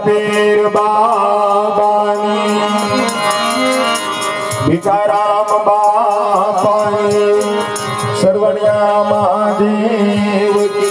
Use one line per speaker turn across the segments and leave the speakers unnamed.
पीर बाबानी भिखाराम बापानी सर्वण्या महादेव की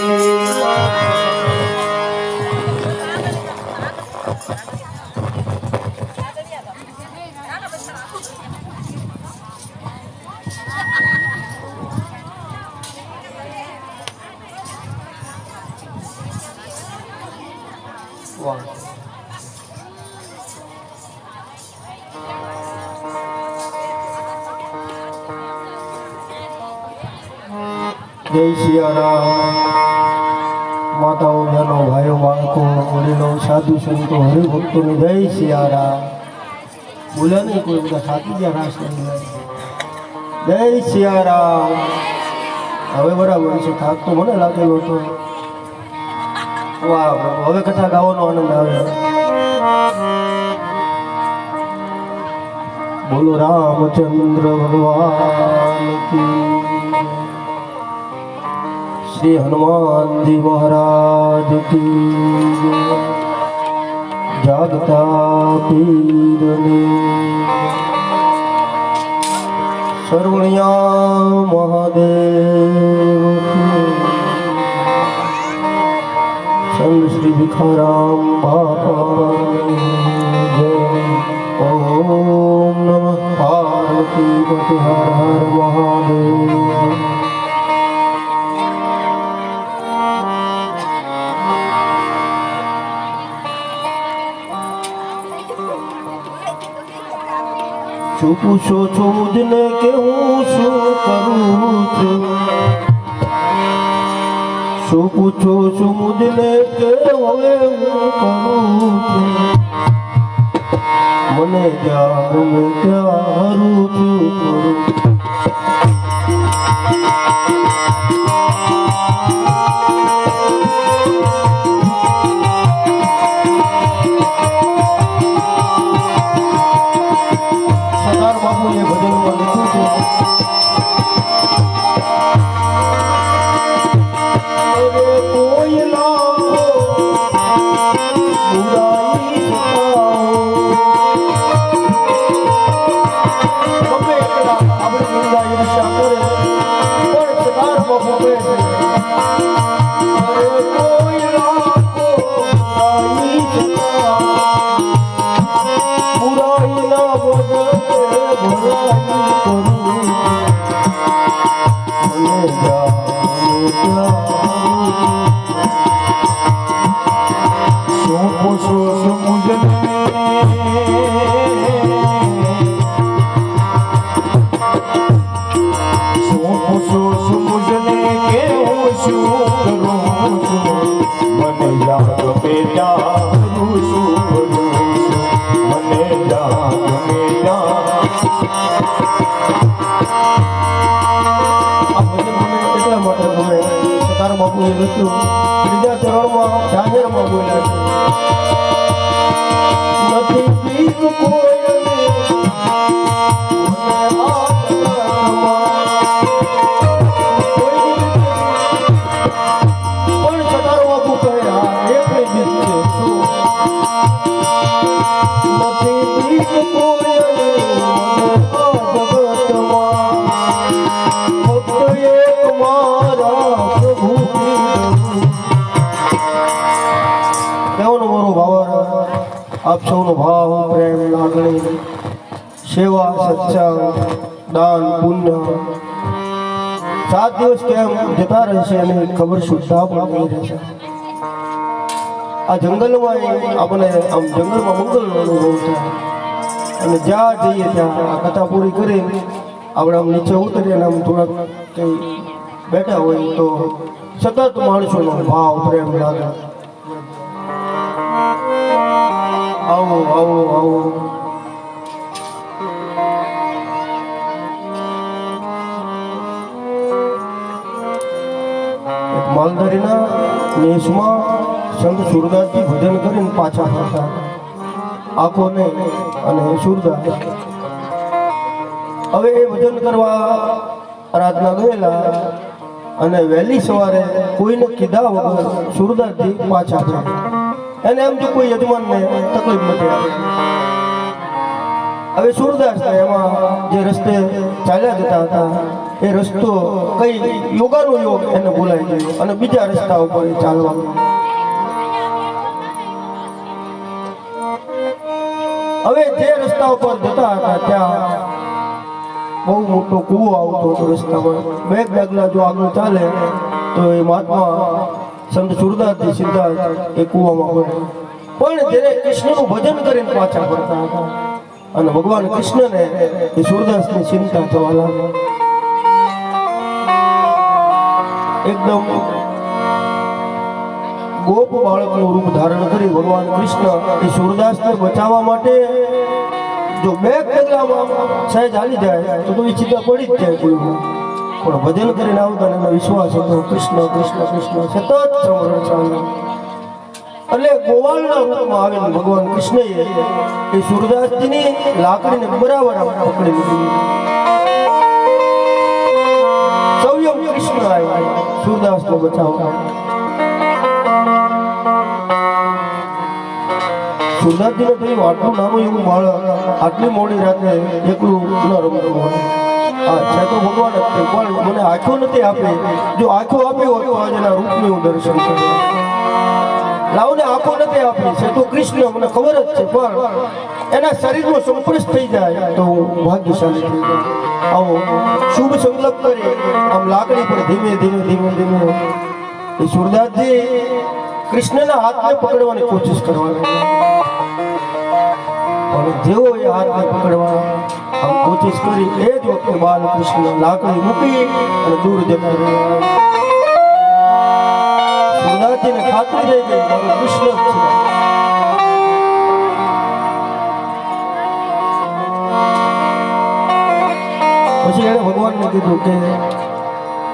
जय सियाराम। माताओं बहनों भाइयों बालकों वडीलों साधु संतों हरिभक्तों ने जय सियाराम। बोला नहीं कोई બધા સાચી ગયા રાસ નહીં જય સિયારામ। હવે બરાબર છે થાક તો મને લાગેલો હતો વાહ હવે કથા ગાવાનો આનંદ આવે। બોલો રામचंद्र भगवान की श्री हनुमान जी महाराज की जागता पीरने सर्वणिया महादेव की संत श्री भिखाराम बापा ओम नमः पार्वती पति हर हर महादेव। શું પૂછો છો મુજને કે હું શું કરું છું શું પૂછો છો મુજને કે હવે હું કરું છું મને જાણ ક્યારું છું કરું ત્રીજા ચરણમાં જાહેરમાં બોલ્યા છે નથી બીક કોઈને પણ સતાર બાપુ કહ્યા એક બીક છે નથી બીક કોઈને જગતમાં ફક્ત એક મારા પ્રભુ आप સૌનો ભાવ પ્રેમ લાગણી સેવા સત્સંગ દાન પુણ્ય 7 દિવસ કેમ જતા રહેશે અને ખબર સુદ્ધા પણ નહીં રહેશે। આ જંગલમાં આપણે આમ જંગલમાં મંગલનો અનુભવ થાય અને જ્યાં જઈએ ત્યાં આ કથા પૂરી કરી આપણે આમ નીચે ઉતરીએ અને આમ થોડાક કંઈ બેઠા હોય તો સતત માણસોનો ભાવ પ્રેમ લાગે। સંત સુરદાસજી ભજન કરીને પાછા ફરતા હતા. આંખોને અને સુરદાસ હવે એ ભજન કરવા રાતના ગયેલા અને વહેલી સવારે કોઈને કીધા વગર સુરદાસજી પાછા ફર્યા. એને એમ જો કોઈ યજમાનને તકલીફ નથી આવી. હવે સુરદાસ એમાં જે રસ્તે ચાલ્યા જતા હતા એ રસ્તો કઈ યોગાનો યોગ એને બોલાઈ ગયો અને બીજા રસ્તા ઉપર ચાલવા. હવે જે રસ્તા ઉપર જતા હતા ત્યાં બહુ મોટો કૂવો આવતો હતો રસ્તામાં. બે ડગલા જો આગળ ચાલે તો એ મહાત્મા સંત સુરદાસજી સીધા એ કૂવામાં પડે. પણ જ્યારે કૃષ્ણનું ભજન કરીને પાછા ફરતા હતા અને ભગવાન કૃષ્ણને એ સુરદાસની ચિંતા થવા લાગી. એકદમ ગોપ બાળકનું રૂપ ધારણ કરી ભગવાન કૃષ્ણ એ સુરદાસને બચાવવા માટે જો બે પગલામાં સહેજ હાલી જાય તો એ સીધા પડી જ જાય કોઈમાં. પણ ભજન કરીને આવતા એનો વિશ્વાસ હતો કૃષ્ણ કૃષ્ણ કૃષ્ણ સતત સ્મરણ ચાલે. એટલે ગોવાળના રૂપમાં આવીને ભગવાન કૃષ્ણએ એ સુરદાસજીની લાકડીને બરાબર પકડી લીધી. સૌયમ કૃષ્ણ આવ્યા સુરદાસનો બચાવવા. સુરદાસજીને થયું આટલું નાનું એવું બાળક આટલી મોડી રાતે એકલું ન રમતું હોય. હા છે તો ભગવાન જ છે પણ મને આંખો નથી આપી. જો આંખો આપી હોય તો આજે એના રૂપનું હું દર્શન કરું. લાવને આંખો નથી આપી છે તો કૃષ્ણ મને ખબર જ છે પણ એના શરીરનો સંપર્શ થઈ જાય તો હું ભાગ્યશાળી થઈ જાય. આવો શુભ સંકલ્પ કરી આમ લાકડી પર ધીમે ધીમે ધીમે ધીમે એ સુરદાસજી કૃષ્ણના હાથને પકડવાની કોશિશ કરવાની. પણ જેવો એ હાથને પકડવા આમ કોશિશ કરી એ જ વખતે બાલકૃષ્ણ લાકડી મૂકી અને દૂર જતા રહ્યા. સુરદાસજીને ખાતરી રહી ગઈ મારો કૃષ્ણ જ છે. પછી એણે ભગવાનને કીધું કે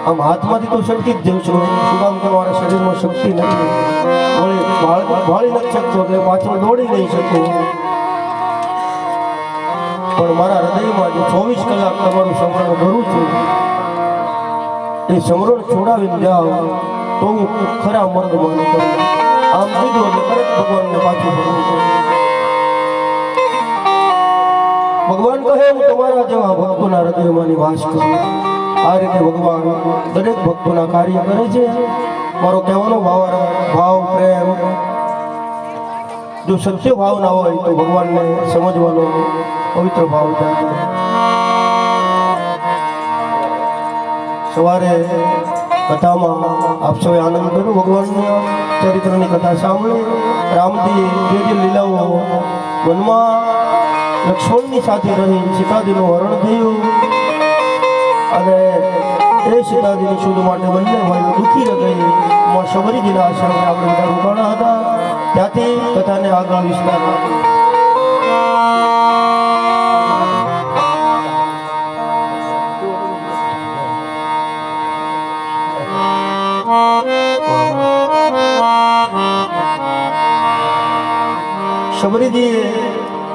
આમ હાથમાંથી તો શક્તિ જ જઉં છું. શું કામ કે મારા શરીરમાં શક્તિ નથી. ભાળી નથી શકતો એટલે પાછળ દોડી નહીં શકું. પણ મારા હૃદયમાં જે 24 કલાક તમારું સમરણ કરું છું એ સમરણ છોડાવીને જાઓ તો હું ખરા મર્દ માનું કરું. આમ કીધું એટલે તરત ભગવાનને પાછું ભરવું પડે. ભગવાન કહે હું તમારા જેવા ભક્તોના હૃદયમાંની વાસ કરું. આ રીતે ભગવાન દરેક ભક્તોના કાર્ય કરે છે. મારો કહેવાનો ભાવ પ્રેમ જો સત્ય ભાવ ના હોય તો ભગવાનને સમજવાનો પવિત્ર ભાવ જાગે. સવારે કથામાં આપ સૌએ આનંદ કર્યો. ભગવાનના ચરિત્રની કથા સાંભળી. રામજી જે જે લીલાઓ વનમાં લક્ષ્મણની સાથે રહી સીતાજીનું હરણ થયું અને એ સીતાજીની શુદ્ધ માટે બંને ભાઈઓ દુઃખી રહી માં શબરીજીના આશ્રમે આપણે બધા રોકાણા હતા. ત્યાંથી કથાને આગળ વિસ્તાર શબરીજીએ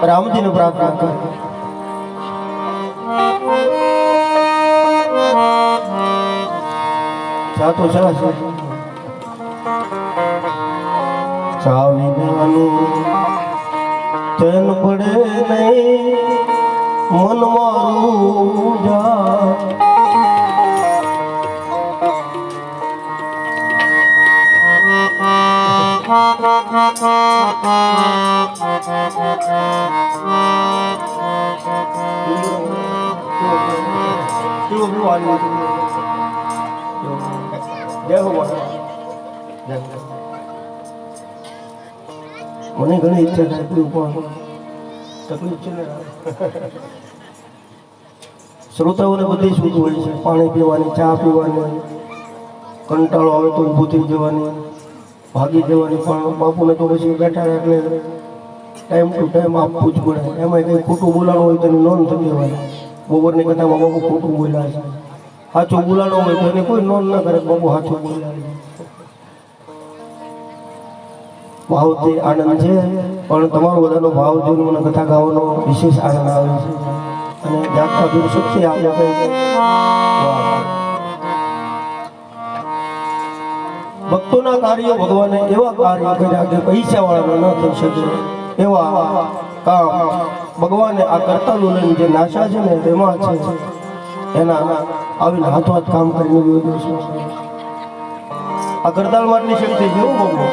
રામજીને પ્રાર્થના કરી. તો સરસ ચાવીનાનું તેન પડે નહીં મન મારું જા. મને ઘણી ઈચ્છા થાય પણ તકલીફ છે ને. શ્રોતાઓને બધી છૂટ હોય છે. પાણી પીવાની, ચા પીવાની, કંટાળો આવે તો ઊભું થઈ જવાની, ભાગી જવાની. પણ બાપુને તો પછી બેઠા એટલે ટાઈમ ટુ ટાઈમ આપવું જ પડે. એમાં કંઈ ખોટું બોલાણું હોય તો એની નોંધ થઈ જવાની. બપોરની કથામાં બાપુ ખોટું બોલ્યા છે. સાચું બોલાણું હોય તો એની કોઈ નોંધ ના કરે બાપુ સાચું બોલ્યા છે. ભાવથી આનંદ છે, પણ તમારો બધાનો ભાવ જોઈને મને કથા ગાવાનો વિશેષ આનંદ આવે છે. અને જાગતા પીર શક્તિ આપણે ભક્તોના કાર્યો ભગવાને એવા કાર્ય કર્યા કે પૈસા વાળા ન થઈ શકે એવા કામ ભગવાને આ કરતાલું લઈને જે નાશા છે ને તેમાં છે એના આવીને હાથો હાથ કામ કરીને જોયું છે. આ કરતાલ માટની શક્તિ જેવું બહુ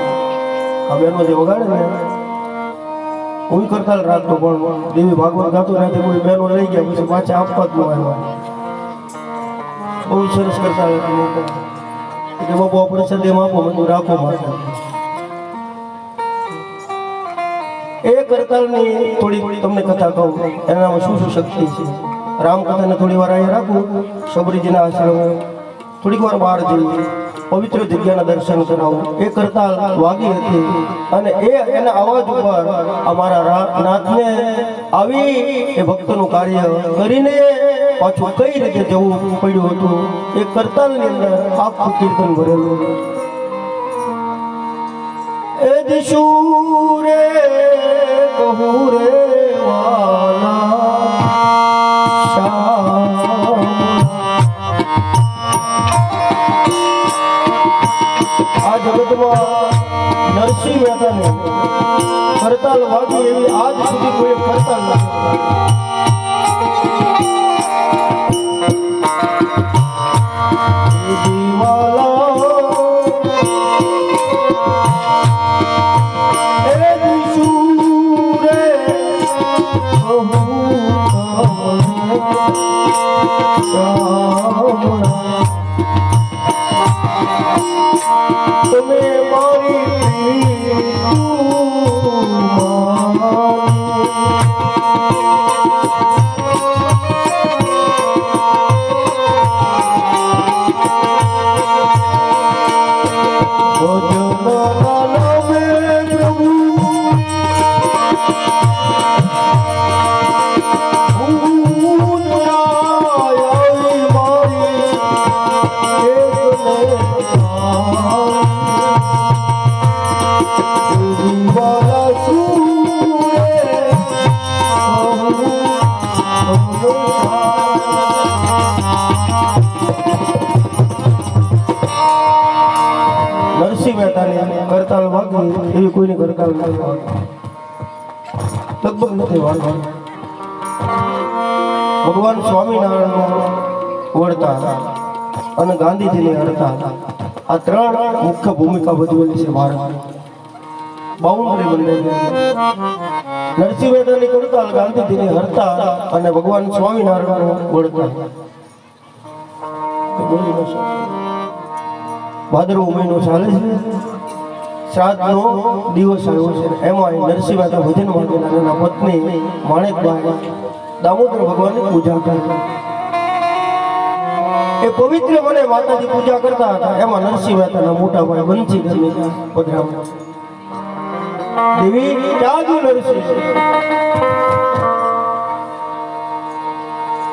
આ બેનો જે વગાડે ને હું કરતાલ રાખતો, પણ દેવી ભાગવત ગાતો નથી, કોઈ બેનો લઈ ગયા પછી પાછા આપવા જ ન આવ્યા. બહુ સરસ કરતાલ કે બાપુ આપણે સદેમ આપો બધું રાખો માટે. એ કરતાલની થોડી તમને કથા કહું, એનામાં શું શું શક્તિ છે. રામકથાને થોડી વાર અહીંયા રાખું, શબરીજીના આશ્રમે થોડીક વાર બહાર જઈએ, પવિત્ર જગ્યાના દર્શન કરાવું. એ કરતાલ વાગી હતી અને એના અવાજ ઉપર અમારા નાથને આવી એ ભક્તનું કાર્ય કરીને પાછું કઈ રીતે જવું પડ્યું હતું. એ કરતાલની અંદર આખું કીર્તન ભરેલું. એ દિશુ રે કહું રે વાલા આ જગતમાં નરસિંહ મહેતાને કરતાલ વાગી એવી આજ સુધી કોઈ કરતાલ નથી. તમે મારી નરસિંહ મહેતાની કરતાલ વાગી એવી કોઈની કરતાલ નથી વાગી, લગભગ નથી વાગી. ભગવાન સ્વામિનારાયણ વડતા અને ગાંધીજીની હડતા આ ત્રણ મુખ્ય ભૂમિકા ભજવેલી છે ભારતની. બાઉન્ડ્રી બંધાઈ નરસિંહ મહેતાની કરતાલ, ગાંધીજીની હડતા અને ભગવાન સ્વામિનારાયણ વડતા. બોલી ન શકે. ભાદરવો મહિનો ચાલે છે, શ્રાદ્ધનો દિવસ આવ્યો છે. એમાં નરસિંહ મહેતા ભજન માંગેલા એના પત્ની માણેકબાઈ દામોદર ભગવાનની પૂજા કરતા. એ પવિત્ર મને માતાજી પૂજા કરતા હતા. એમાં નરસિંહ મહેતાના મોટા ભાઈ બંસીધરને પધરાવ્યા. દેવી ક્યાં ગયો નરસિંહ?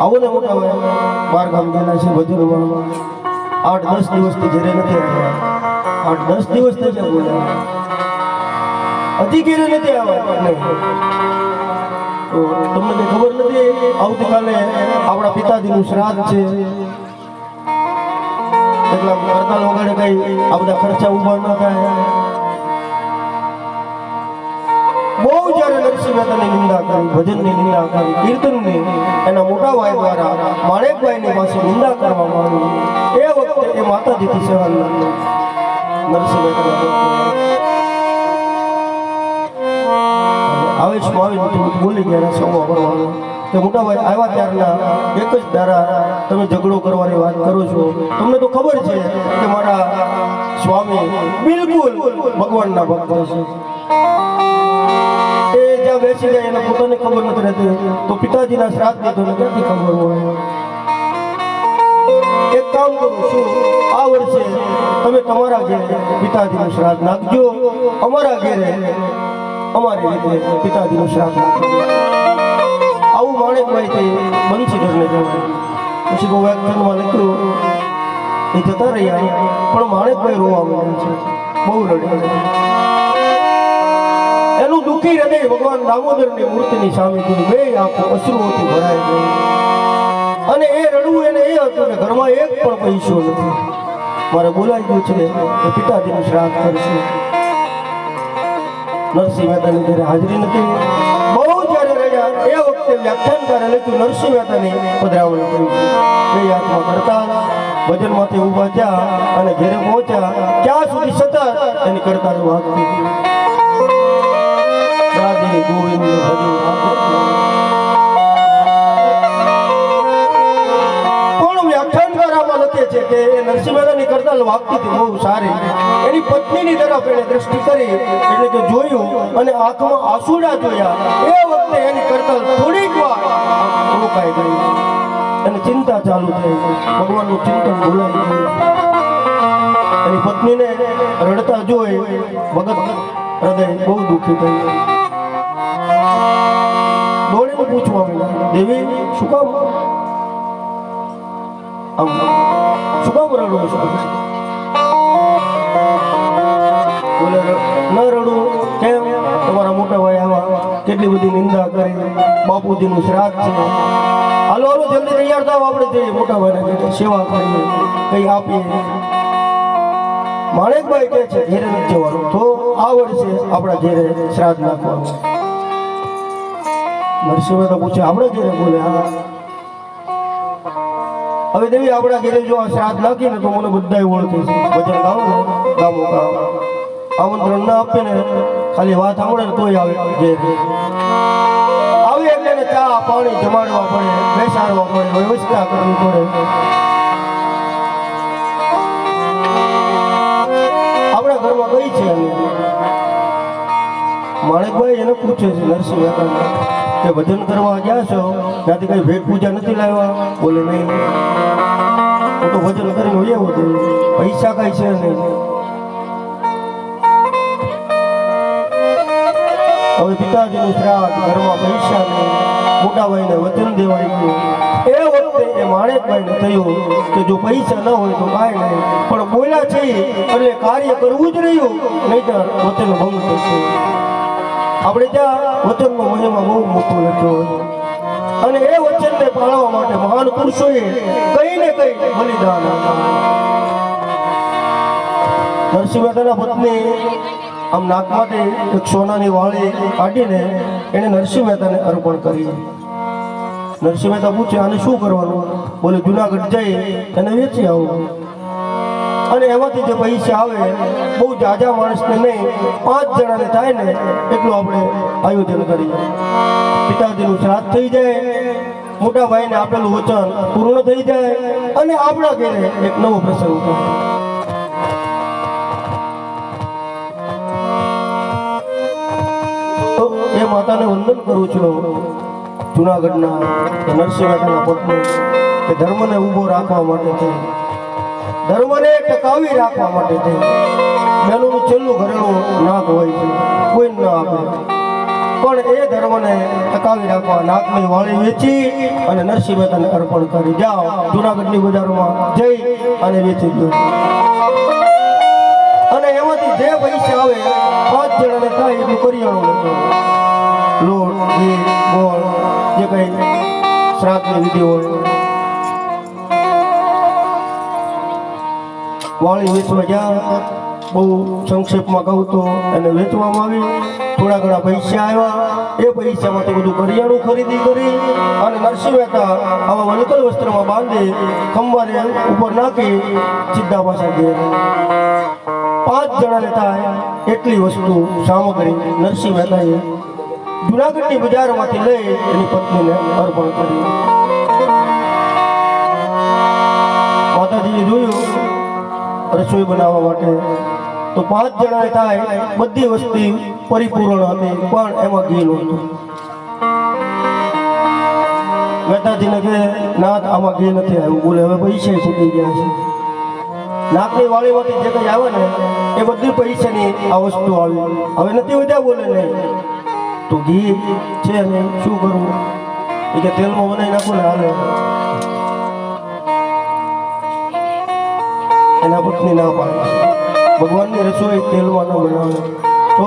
આવો ને મોટા ભાઈ, 12 ગામ ગયેલા છે ભજનમાં. 8-10 દિવસથી ઘરે નથી આવ્યા. 8-10 દિવસ થઈ ગયા બોલ્યા, હજી ઘરે નથી આવ્યા. તો તમને કઈ ખબર નથી? આવતીકાલે આપણા પિતાજીનું શ્રાદ્ધ છે, એટલા કરતાલ વગાડે કઈ આ બધા ખર્ચા ઉભા ન થાય. બહુ જયારે નરસિંહ મહેતાની નિંદા કરી, ભજનની નિંદા કરી, કીર્તનની, એના મોટા ભાઈ દ્વારા માણેકભાઈની પાસે નિંદા કરવામાં આવી. એ વખતે એ માતાજીથી સહન નરસિંહ મહેતા આવેશમાં આવીને બોલી ગયા સંવાદ કરવાનો કે મોટા ભાઈ આવ્યા ત્યારના એક જ ધારા તમે ઝઘડો કરવાની વાત કરો છો. તમને તો ખબર છે કે મારા સ્વામી બિલકુલ ભગવાનના ભક્ત છે. એ જ્યાં બેસી જાય એને પોતાને ખબર નથી રહેતી, તો પિતાજીના શ્રાદ્ધની તો ક્યાંથી ખબર હોય? એક કામ કરું છું, આ વર્ષે તમે તમારા ઘેરે પિતાજીનું શ્રાદ્ધ નાખજો, અમારા ઘેરે અમારી રીતે પિતાજીનું શ્રાદ્ધ નાખજો. આવું માણેકભાઈ બંસીધરને કહેવાય. પછી બહુ વ્યાખ્યાનમાં નીકળ્યું, એ જતા રહ્યા, પણ માણેકભાઈ રોવા માંડ્યા છે, બહુ રડે. એનું દુઃખી હૃદય ભગવાન દામોદરની મૂર્તિની સામે જોઈ બે આંખો અશ્રુઓથી ભરાઈ ગઈ અને એ રડવું એને એ હતું કે ઘરમાં એક પણ પૈસો નથી. મારે બોલાઈ ગયું છે કે પિતાજીનું શ્રાદ્ધ કરશું. નરસિંહ મહેતાની જ્યારે હાજરી નથી. બહુ જ્યારે રડ્યા એ વખતે વ્યાખ્યાનકારે લખ્યું નરસિંહ મહેતાની પધરામણી કરી. બે હાથમાં કરતાલ ભજનમાંથી ઊભા થયા અને ઘેરે પહોંચ્યા ત્યાં સુધી સતત એની કરતાલ વાગતી હતી. રાધે ગોવિંદ હરિ પણ વ્યાખ્યાનકારમાં લખે છે કે એ નરસિંહ મહેતાની કરતાલ વાગતી હતી બહુ સારી. એની પત્નીની તરફ એને દ્રષ્ટિ કરી એટલે કે જોયું અને આંખમાં આંસુડા જોયા. એ વખતે એની કરતાલ થોડીક વાર રોકાઈ ગઈ અને ચિંતા ચાલુ થઈ. ભગવાનનું ચિંતન ભૂલાઈ ગયું. એની પત્નીને રડતા જોઈ ભગત હૃદય બહુ દુઃખી થયું. દોડીને પૂછવા માંડ્યા, દેવી શું કામ આમ શું કામ રડો છો? બોલે ન રડું કેમ? તમારા મોટા ભાઈ આવા કેટલી બધી નિંદા કરી. બાપુજીનું શ્રાદ્ધ છે. હાલો હાલો જલ્દી તૈયાર થાવ, આપણે જઈએ મોટા ભાઈને સેવા કરીએ, કઈ આપીએ. માણેકભાઈ કહે છે ઘેરે નથી જવાનું, તો આ વર્ષે આપણા ઘેરે શ્રાદ્ધ નાખવાનું. નરસિંહ મહેતા પૂછે આપણે ઘેરે? બોલે હા. હવે દેવી આપણા ઘેરે જો આ શ્રાદ્ધ નાખીને તો મને બધાય ઓળખે છે. ભજન ગાવ ને ગામો ગામ આમંત્રણ ના આપે ને ખાલી વાત સાંભળે ને તોય આવે ઘેરે. આવે એટલે એને ચા પાણી જમાડવા પડે, બેસાડવા પડે, વ્યવસ્થા કરવી પડે. આપણા ઘરમાં કઈ છે અમે? માણેકભાઈ એને પૂછે છે નરસિંહ મહેતા કે ભજન કરવા ગયા છો ત્યાંથી કઈ ભેટ પૂજા નથી લાવ્યા? બોલે નહીં, હું તો ભજન કરીને વયો છું, પૈસા કઈ છે નહીં. હવે પિતાજીનું શ્રાદ્ધ, ઘરમાં પૈસા નહીં, મોટા ભાઈને વચન દેવાઈ ગયું. એ વખતે એ માણેકભાઈને થયું કે જો પૈસા ન હોય તો કાંઈ નહીં, પણ બોલ્યા છે એટલે કાર્ય કરવું જ રહ્યું, નહીંતર વચન ભંગ થશે. આપણે ત્યાં વચનનો મહિમા બહુ મોટો લખ્યો હોય અને એ વચનને પાળવા માટે મહાન પુરુષોએ કઈ ને કઈ બલિદાન આપ્યું. નરસિંહ મહેતાના પત્ની આમ નાકમાંથી એક સોનાની વાળી કાઢીને એને નરસિંહ મહેતાને અર્પણ કરી. નરસિંહ મહેતા પૂછે આને શું કરવાનું? બોલે જુનાગઢ જઈ એને વેચી આવું અને એમાંથી જે પૈસા આવે બહુ જાજા માણસને નહીં, 5 જણાને થાય ને એટલું આપણે આયોજન કરીએ. પિતાજીનું શ્રાદ્ધ થઈ જાય, મોટા ભાઈને આપેલું વચન પૂર્ણ થઈ જાય અને આપણા ઘરે એક નવો પ્રસંગ થાય. તો એ માતાને વંદન કરું છું જુનાગઢના નરસિંહ મહેતાના પત્ની કે ધર્મને ઊભો રાખવા માટે થઈ, ધર્મને ટકાવી રાખવા માટે થઈ. બહેનોનું છેલ્લું ઘરેણું નાક હોય છે, કોઈ ન આપે, પણ એ ધર્મને ટકાવી રાખવા નાકની વાળી વેચી અને નરસિંહ મહેતાને અર્પણ કરી. જાઓ જુનાગઢની બજારોમાં જઈ અને વેચી દો અને એમાંથી જે પૈસા આવે 5 જણાને થાય એટલું કરિયાણું લેજો. લોટ, ઘી, ગોળ, જે કઈ શ્રાદ્ધની વિધિ હોય. વાળી વેચવા ગયા, બહુ સંક્ષેપમાં કહું તો એને વેચવામાં આવી. થોડા ઘણા પૈસા આવ્યા, એ પૈસામાંથી બધું કરિયાણું ખરીદી કરી અને નરસિંહ મહેતા આવા વલકલ વસ્ત્રમાં બાંધી ખંભાને ઉપર નાખી સીધા પાછા ગયા. 5 જણાને થાય એટલી વસ્તુ સામગ્રી નરસિંહ મહેતાએ જુનાગઢની બજારમાંથી લઈ એની પત્નીને અર્પણ કરી. માતાજીએ જોયું રસોઈ બનાવવા માટે તો 5 જણાએ થાય બધી વસ્તુ પરિપૂર્ણ હતી, પણ એમાં ઘી નહોતું. મહેતાજીને કહે નાથ આમાં ઘી નથી આવ્યું. બોલે હવે પૈસા છૂટી ગયા છે. નાકની વાળીમાંથી જે કંઈ આવે ને એ બધી પૈસાની આ વસ્તુ આવી, હવે નથી વધ્યા. બોલે નહીં તો ઘી છે ને શું કરવું? એ કે તેલમાં બનાવી નાખો ને હાલે. એના પત્ની ના પાડે, ભગવાનની રસોઈ તેલમાં ન બનાવે. તો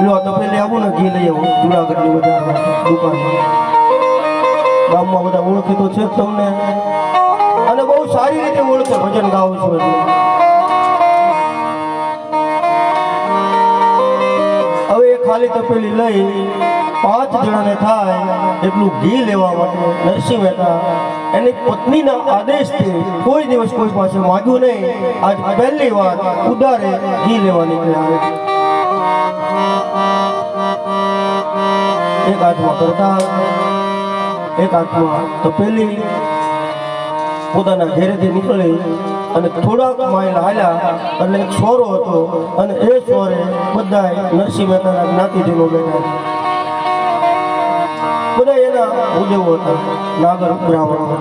લો તો પેલી આવું ને ઘી લઈ આવું જુનાગઢની બજારમાં દુકાનમાં. ગામમાં બધા ઓળખે તો છે જ તમને, અને બહુ સારી રીતે ઓળખે ભજન ગાવ છો એટલે. હવે એ ખાલી તપેલી લઈ 5 જણાને થાય એટલું ઘી લેવા માટે નરસિંહ મહેતા એની પત્નીના આદેશથી કોઈ દિવસ કોઈ પાસે માગ્યું નહીં. આજ પહેલી વાર ઉદારે ઘી લેવા નીકળ્યા. એક હાથમાં કરતાલ, એક હાથમાં તપેલી, પોતાના ઘેરેથી નીકળી અને થોડાક માઇલ હાલ્યા એટલે એક સોરો હતો, અને એ સોરે બધા નરસિંહ મહેતાના જ્ઞાતિજનો બેઠા. બધા એના ઉદેવો હતા, નાગર બ્રાહ્મણો.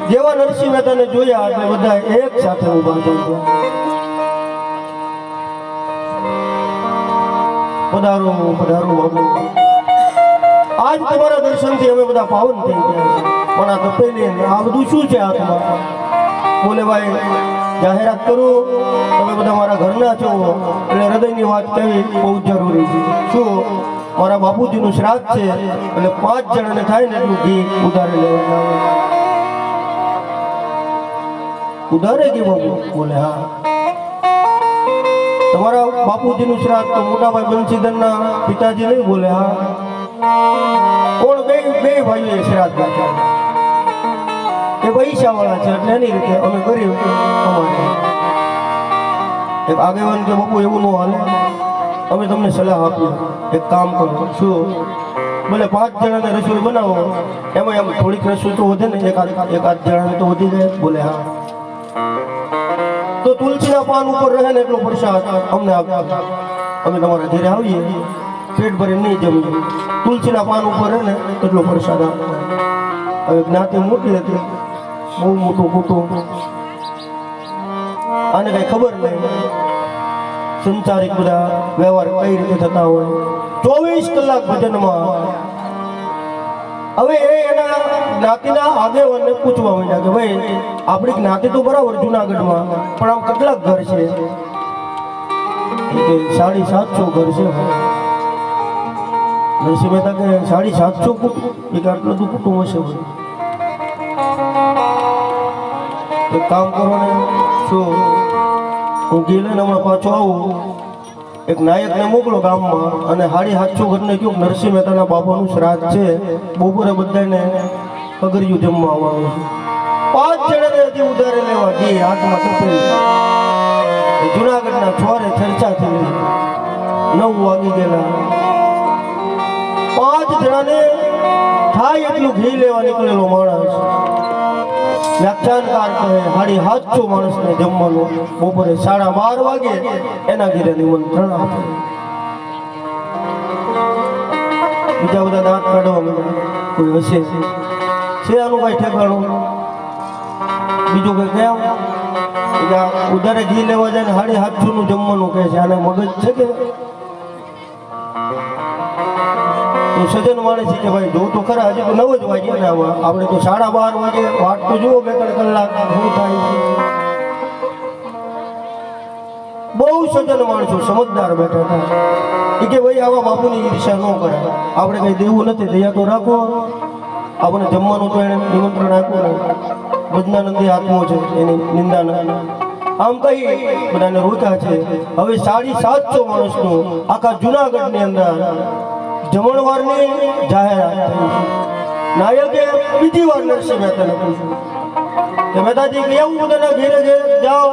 જેવા નરસિંહ મહેતાને જોયા એટલે બધા એક સાથે ઉભા થઈ ગયા. પધારો પધારો બાબુ, આજ તમારા દર્શનથી અમે બધા પાવન થઈ ગયા છે. પણ આ તપેલી આ બધું શું છે હાથમાં? બોલે ભાઈ જાહેરાત કરું, તમે બધા મારા ઘરના છો એટલે હૃદયની વાત કહેવી બહુ જરૂરી છે. શું મારા બાપુજીનું શ્રાદ્ધ છે એટલે 5 જણાને થાય ને એટલું ઘી ઉધારે લેવા આવે. ઉધારે કે બાપુ? બોલે હા. તમારા બાપુજીનું શ્રાદ્ધ તો મોટાભાઈ બંસીધરના પિતાજી નહીં? બોલે હા. કોણ? બે ભાઈઓ શ્રાદ્ધ રાખ્યા. એ પૈસા વાળા છે એટલે એની રીતે અમે ગરીબ અમારે. એક આગેવાન કે બાપુ એવું ન હાલે, અમે તમને સલાહ આપીએ, એક કામ કરો. શું? ભલે 5 જણાને રસોઈ બનાવો, એમાં એમ થોડીક રસોઈ તો વધે ને, એકાદ જણાને તો વધી જાય. બોલે હા. તો તુલસીના પાન ઉપર રહે ને એટલો પ્રસાદ અમને આપતા. અમે તમારા ઘરે આવીએ, પેટ ભરી નહીં જમીએ, તુલસીના પાન ઉપર રહે ને એટલો પ્રસાદ આપતા. હવે જ્ઞાતિ મોટી હતી, બહુ મોટું કુટુંબ, આને કઈ ખબર નહીં સંસારિક બધા વ્યવહાર કઈ રીતે થતા હોય. 24 કલાક ભજનમાં. હવે એ એના જ્ઞાતિના આગેવાનને પૂછવા માંડ્યા કે ભાઈ આપણી જ્ઞાતિ તો બરાબર જુનાગઢમાં, પણ આમ કેટલાક ઘર છે? કે 750 ઘર છે. નરસિંહ મહેતા કે 750 કુટુંબ? એ કે આટલું બધું કુટુંબ હશે. એક કામ કરો ને, શું હું ઘી લઈને હમણાં પાછો આવું, એક નાયકને મોકલો ગામમાં, અને 750 ઘરને કહ્યું નરસિંહ મહેતાના બાપાનું શ્રાદ્ધ છે, બપોરે બધાને પગરિયું જમવા આવવાનું છે. 5 જણાને હજી ઉધારે લેવા ઘી હાથમાં તપેલી. જુનાગઢના છોરે ચર્ચા થઈ, 9 વાગી ગયેલા. 5 જણાને થાય એટલું ઘી લેવા નીકળેલો માણસ. વ્યાખ્યાનકાર કહે 750 માણસને જમવાનું બપોરે 12:30 વાગે એના ઘરે નિમંત્રણ આપે. બીજા બધા દાંત કાઢવા માંડ્યા, કોઈ હશે છે આનું કઈ ઠેકાણું? બીજું કઈ કેમ ઉધારે ઘી લેવા જાય ને 750 નું જમવાનું કહે છે, આને મગજ છે કે? તો સજન માણે છે કે ભાઈ જો તો ખરા, હજી તો 9 જ વાગ્યા ને, આમાં આપણે તો 12:30 વાગે વાટ તો જુઓ, 2-3 કલાક શું થાય છે. બહુ સજન માણસો સમજદાર બેઠા હતા. એ કે ભાઈ આવા બાપુની ઈર્ષા ન કરાય, આપણે કઈ દેવું નથી, દયા તો રાખો. આપણે જમવાનું તો એને નિમંત્રણ આપ્યું, બદનાનંદી આત્મો છે, એની નિંદા ના. આમ કઈ બધાને રોક્યા છે. હવે 750 માણસનું આખા જુનાગઢની અંદર જમણવારની જાહેરાત થઈ. નાયકે બીજી વાર નરસિંહ મહેતાને પૂછ્યું કે મહેતાજી કેવું બધાના ઘેરે જાઓ,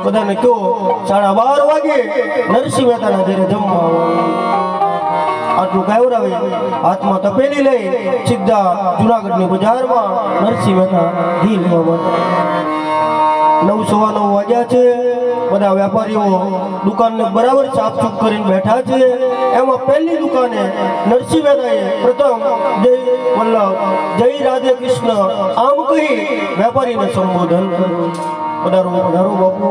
બધાને કહો 12:30 વાગે નરસિંહ મહેતાના ઘેરે જમવા આવો. આટલું કહેવરાવે, હાથમાં તપેલી લઈ સીધા જુનાગઢની બજારમાં નરસિંહ મહેતા ઘી લેવા માટે. 9:15 વાગ્યા છે. બધા વેપારીઓ દુકાનને બરાબર સાફસૂફ કરીને બેઠા છે. એમાં પહેલી દુકાને નરસિંહ મહેતાએ પ્રથમ જય વલ્લભ, જય રાધે કૃષ્ણ આમ કહી વેપારીને સંબોધન કર્યું. પધારો પધારો બાપુ,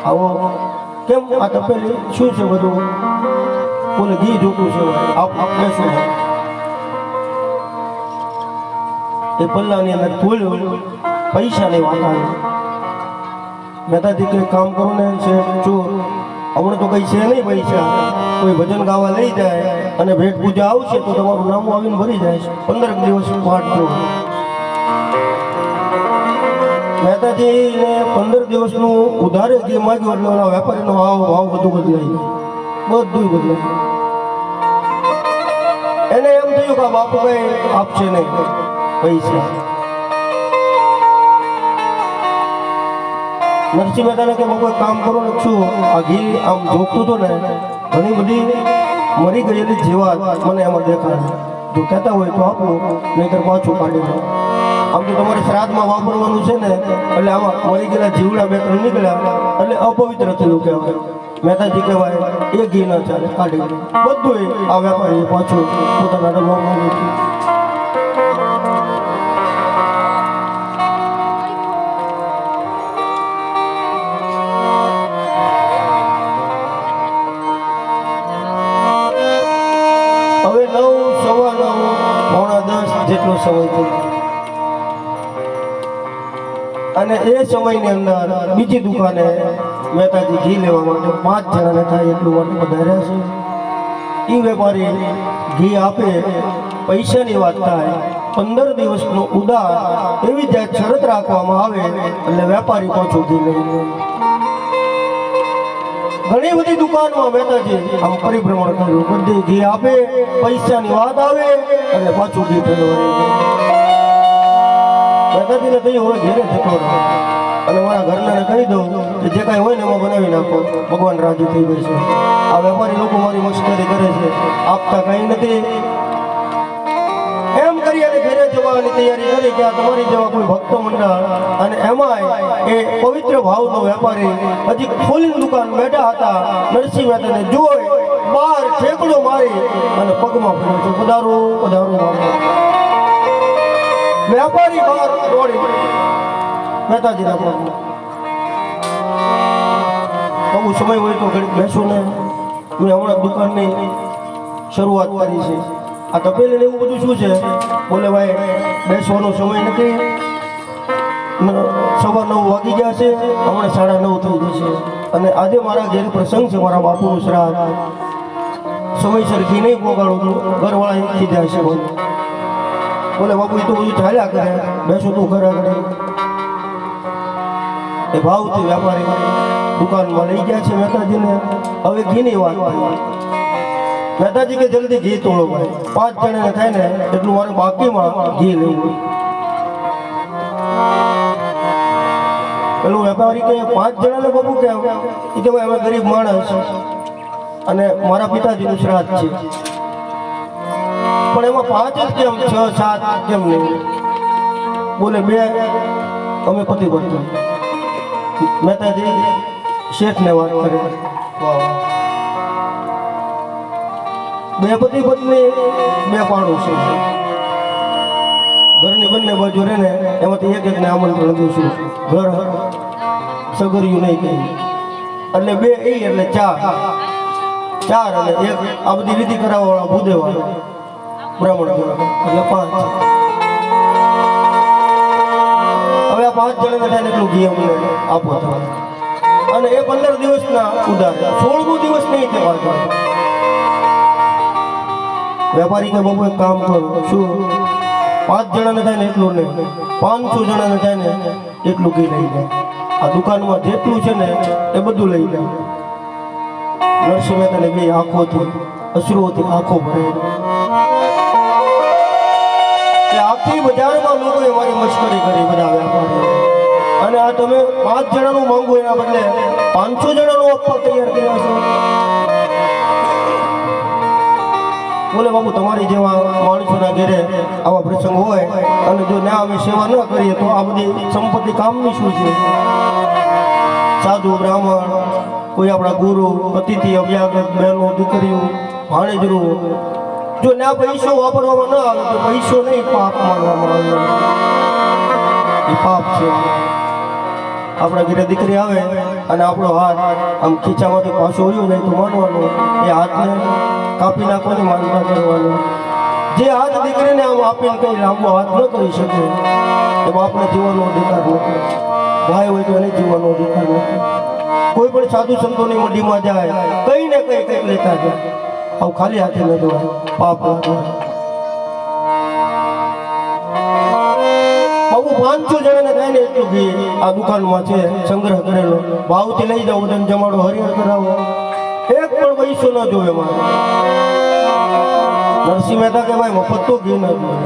આવો. કેમ આ તપેલી શું છે બધું? બોલે ઘી જોતું છે, આપ બેસો. એ પલ્લાની અંદર ખોલ્યું, પૈસાની વાત આવી. મહેતાજી કઈ કામ કરો ને છે, જો હમણાં તો કઈ છે નહીં પૈસા, કોઈ ભજન ગાવા લઈ જાય અને ભેટ પૂજા આવશે તો તમારું નામ આવીને ભરી જાય છે 15 દિવસ વાટ જો મહેતાજીને 15 દિવસનું ઉધારે જે માગ્યું એટલે ઓલા વેપારીનો ભાવ બધું બદલાય એને એમ થયું કે બાપુ કઈ આપશે નહીં પૈસા નરસિંહ મહેતાને કે બાપુ એક કામ કરો ને શું આ ઘી આમ જોગતું હતો ને ઘણી બધી મરી ગયેલી જીવાત મને એમાં દેખાય જો કહેતા હોય તો આપો નહીંતર પાછું કાઢી દો આમ તો તમારે શ્રાદ્ધમાં વાપરવાનું છે ને એટલે આમાં મરી ગયેલા જીવડા 2-3 નીકળ્યા એટલે અપવિત્ર થયું કહેવાય મહેતાજી કહેવાય એ ઘી ન ચાલે કાઢી દો બધું આ વેપારી પાછું પોતાના ડબ્બામાં મૂક્યું હવે 9, 9:15, 9:10 જેટલો સમય થયો અને એ સમયની અંદર બીજી દુકાને મહેતાજી ઘી લેવા માટે 5 જણાને થાય એટલું માટે વધાર્યા છે એ વેપારી ઘી આપે પૈસાની વાત થાય 15 દિવસનો ઉધાર એવી જ્યાં શરત રાખવામાં આવે એટલે વેપારી પાછું ઘી લઈ લે ઘણી બધી દુકાનમાં મહેતાજી આમ પરિભ્રમણ કર્યું બધી ઘી આપે પૈસાની વાત આવે એટલે પાછું ઘી ઠલવાય મહેતાજીને કહ્યું હવે ઘેરે જતો રહો અને મારા ઘરનાને કહી દઉં કે જે કાંઈ હોય ને એમાં બનાવી નાખો ભગવાન રાજી થઈ જશે આ વેપારી લોકો મારી મસ્કરી કરે છે આપતા કંઈ નથી એમ કરી અને ઘેરે જવાની તૈયારી કરી કે આ તમારી જેવા કોઈ ભક્ત મંડળ અને એમાંય એ પવિત્ર ભાવનો વેપારી હજી ખોલીને દુકાન બેઠા હતા નરસિંહ મહેતાને જોઈ બહાર ઠેકડો મારી અને પગમાં પડ્યો છે પધારો પધારો વેપારી બહાર દોડી મહેતાજીના પગમાં બહુ સમય હોય તો ઘડીક બેસો ને મેં હમણાં દુકાનની શરૂઆત કરી છે આ તપેલી ને એવું બધું શું છે બોલે ભાઈ બેસવાનો સમય નથી 9:15 વાગી ગયા છે હમણાં 9:30 થઈ જશે અને આજે મારા ઘેર પ્રસંગ છે મારા બાપુનું શ્રાદ્ધ સમયસર ઘી નહીં પોગાડું તો ઘરવાળા ખીજા છે બોલે બાપુ એ તો બધું ચાલ્યા કરે બેસો તું ખરા કરે એ ભાવથી વેપારી દુકાનમાં લઈ ગયા છે મહેતાજીને હવે ઘીની વાત મહેતાજી કે જલ્દી ઘી તોડો ભાઈ 5 જણાને થાય ને એટલું મારે બાકીમાં ઘી લઈ પેલું વેપારી કે 5 જણાને બાપુ કેમ એ કે ભાઈ અમે ગરીબ માણસ અને મારા પિતાજીનું શ્રાદ્ધ છે પણ એમાં 5 જ કેમ 6, 7 કેમ નહીં બોલે 2 અમે પતિ પત્ની મહેતાજી શેઠને વાત કરે 2 પતિ પત્ની 2 પાડોશી ઘરની બંને બાજુ રહે ને એમાંથી એકને આમંત્રણ દઈશું ઘર સગર્યું નહીં કહી એટલે 2 એટલે 4 અને 1 આ બધી વિધિ કરાવવાવાળા ભૂદેવા બ્રાહ્મણ એટલે 5 હવે આ 5 જણાને થાય એટલું ઘી અમને આપો અને એ 15 દિવસના ઉધાર 16મો દિવસ નહીં કહેવાય વેપારી કે બાબુ એક કામ કરો શું 5 જણાને થાય ને એટલું નહીં 500 જણાને થાય ને એટલું ઘી લઈ જાય આ દુકાનમાં જેટલું છે ને એ બધું લઈ જાય નરસિંહ મહેતાને બે આંખોથી અશ્રુઓથી આંખો ભરે આખી બજારમાં લોકોએ મારી મશ્કરી કરી બધા વેપારીઓ અને આ તમે 5 જણાનું માંગો એના બદલે 500 જણાનું આપવા તૈયાર કર્યા છો બોલે બાબુ તમારી જેવા માણસોના ઘરે આવા પ્રસંગ હોય અને જો ના અમે સેવા ન કરીએ તો આ બધી સંપત્તિ કામની શું છે સાધુ બ્રાહ્મણ કોઈ આપણા ગુરુ અતિથિ અભ્યાગત બહેનો દીકરીઓ ભાણેજરું જો ના પૈસો વાપરવામાં ન આવે તો પૈસો નહીં પાપ માનવામાં આવે એ પાપ છે આપણા ઘરે દીકરી આવે અને આપણો હાથ આમ ખીચામાંથી પાછો વળ્યો જાય તો માનવાનું એ હાથને કાપી નાખવાની માનતા કરવાનું જે હાથ દીકરીને આમ આપીને કંઈ લાંબો હાથ ન કરી શકે એ બાપને જીવવાનો અધિકાર નથી ભાઈ હોય તો એને જીવવાનો અધિકાર નથી કોઈ પણ સાધુ સંતોની મંડીમાં જાય કંઈ ને કંઈક લેતા જાય આવું ખાલી હાથે ન જવાય, પાપ લાગે. બાબુ 500 જણાને થાય ને એટલું ઘી આ દુકાનમાં છે, સંગ્રહ કરેલો. ભાવથી લઈ જાઓ, બધાને જમાડો હરિહર કરાવો, એક પણ પૈસો ન જોવે મારે. નરસિંહ મહેતા કે ભાઈ મફત તો ઘી ન જોવે,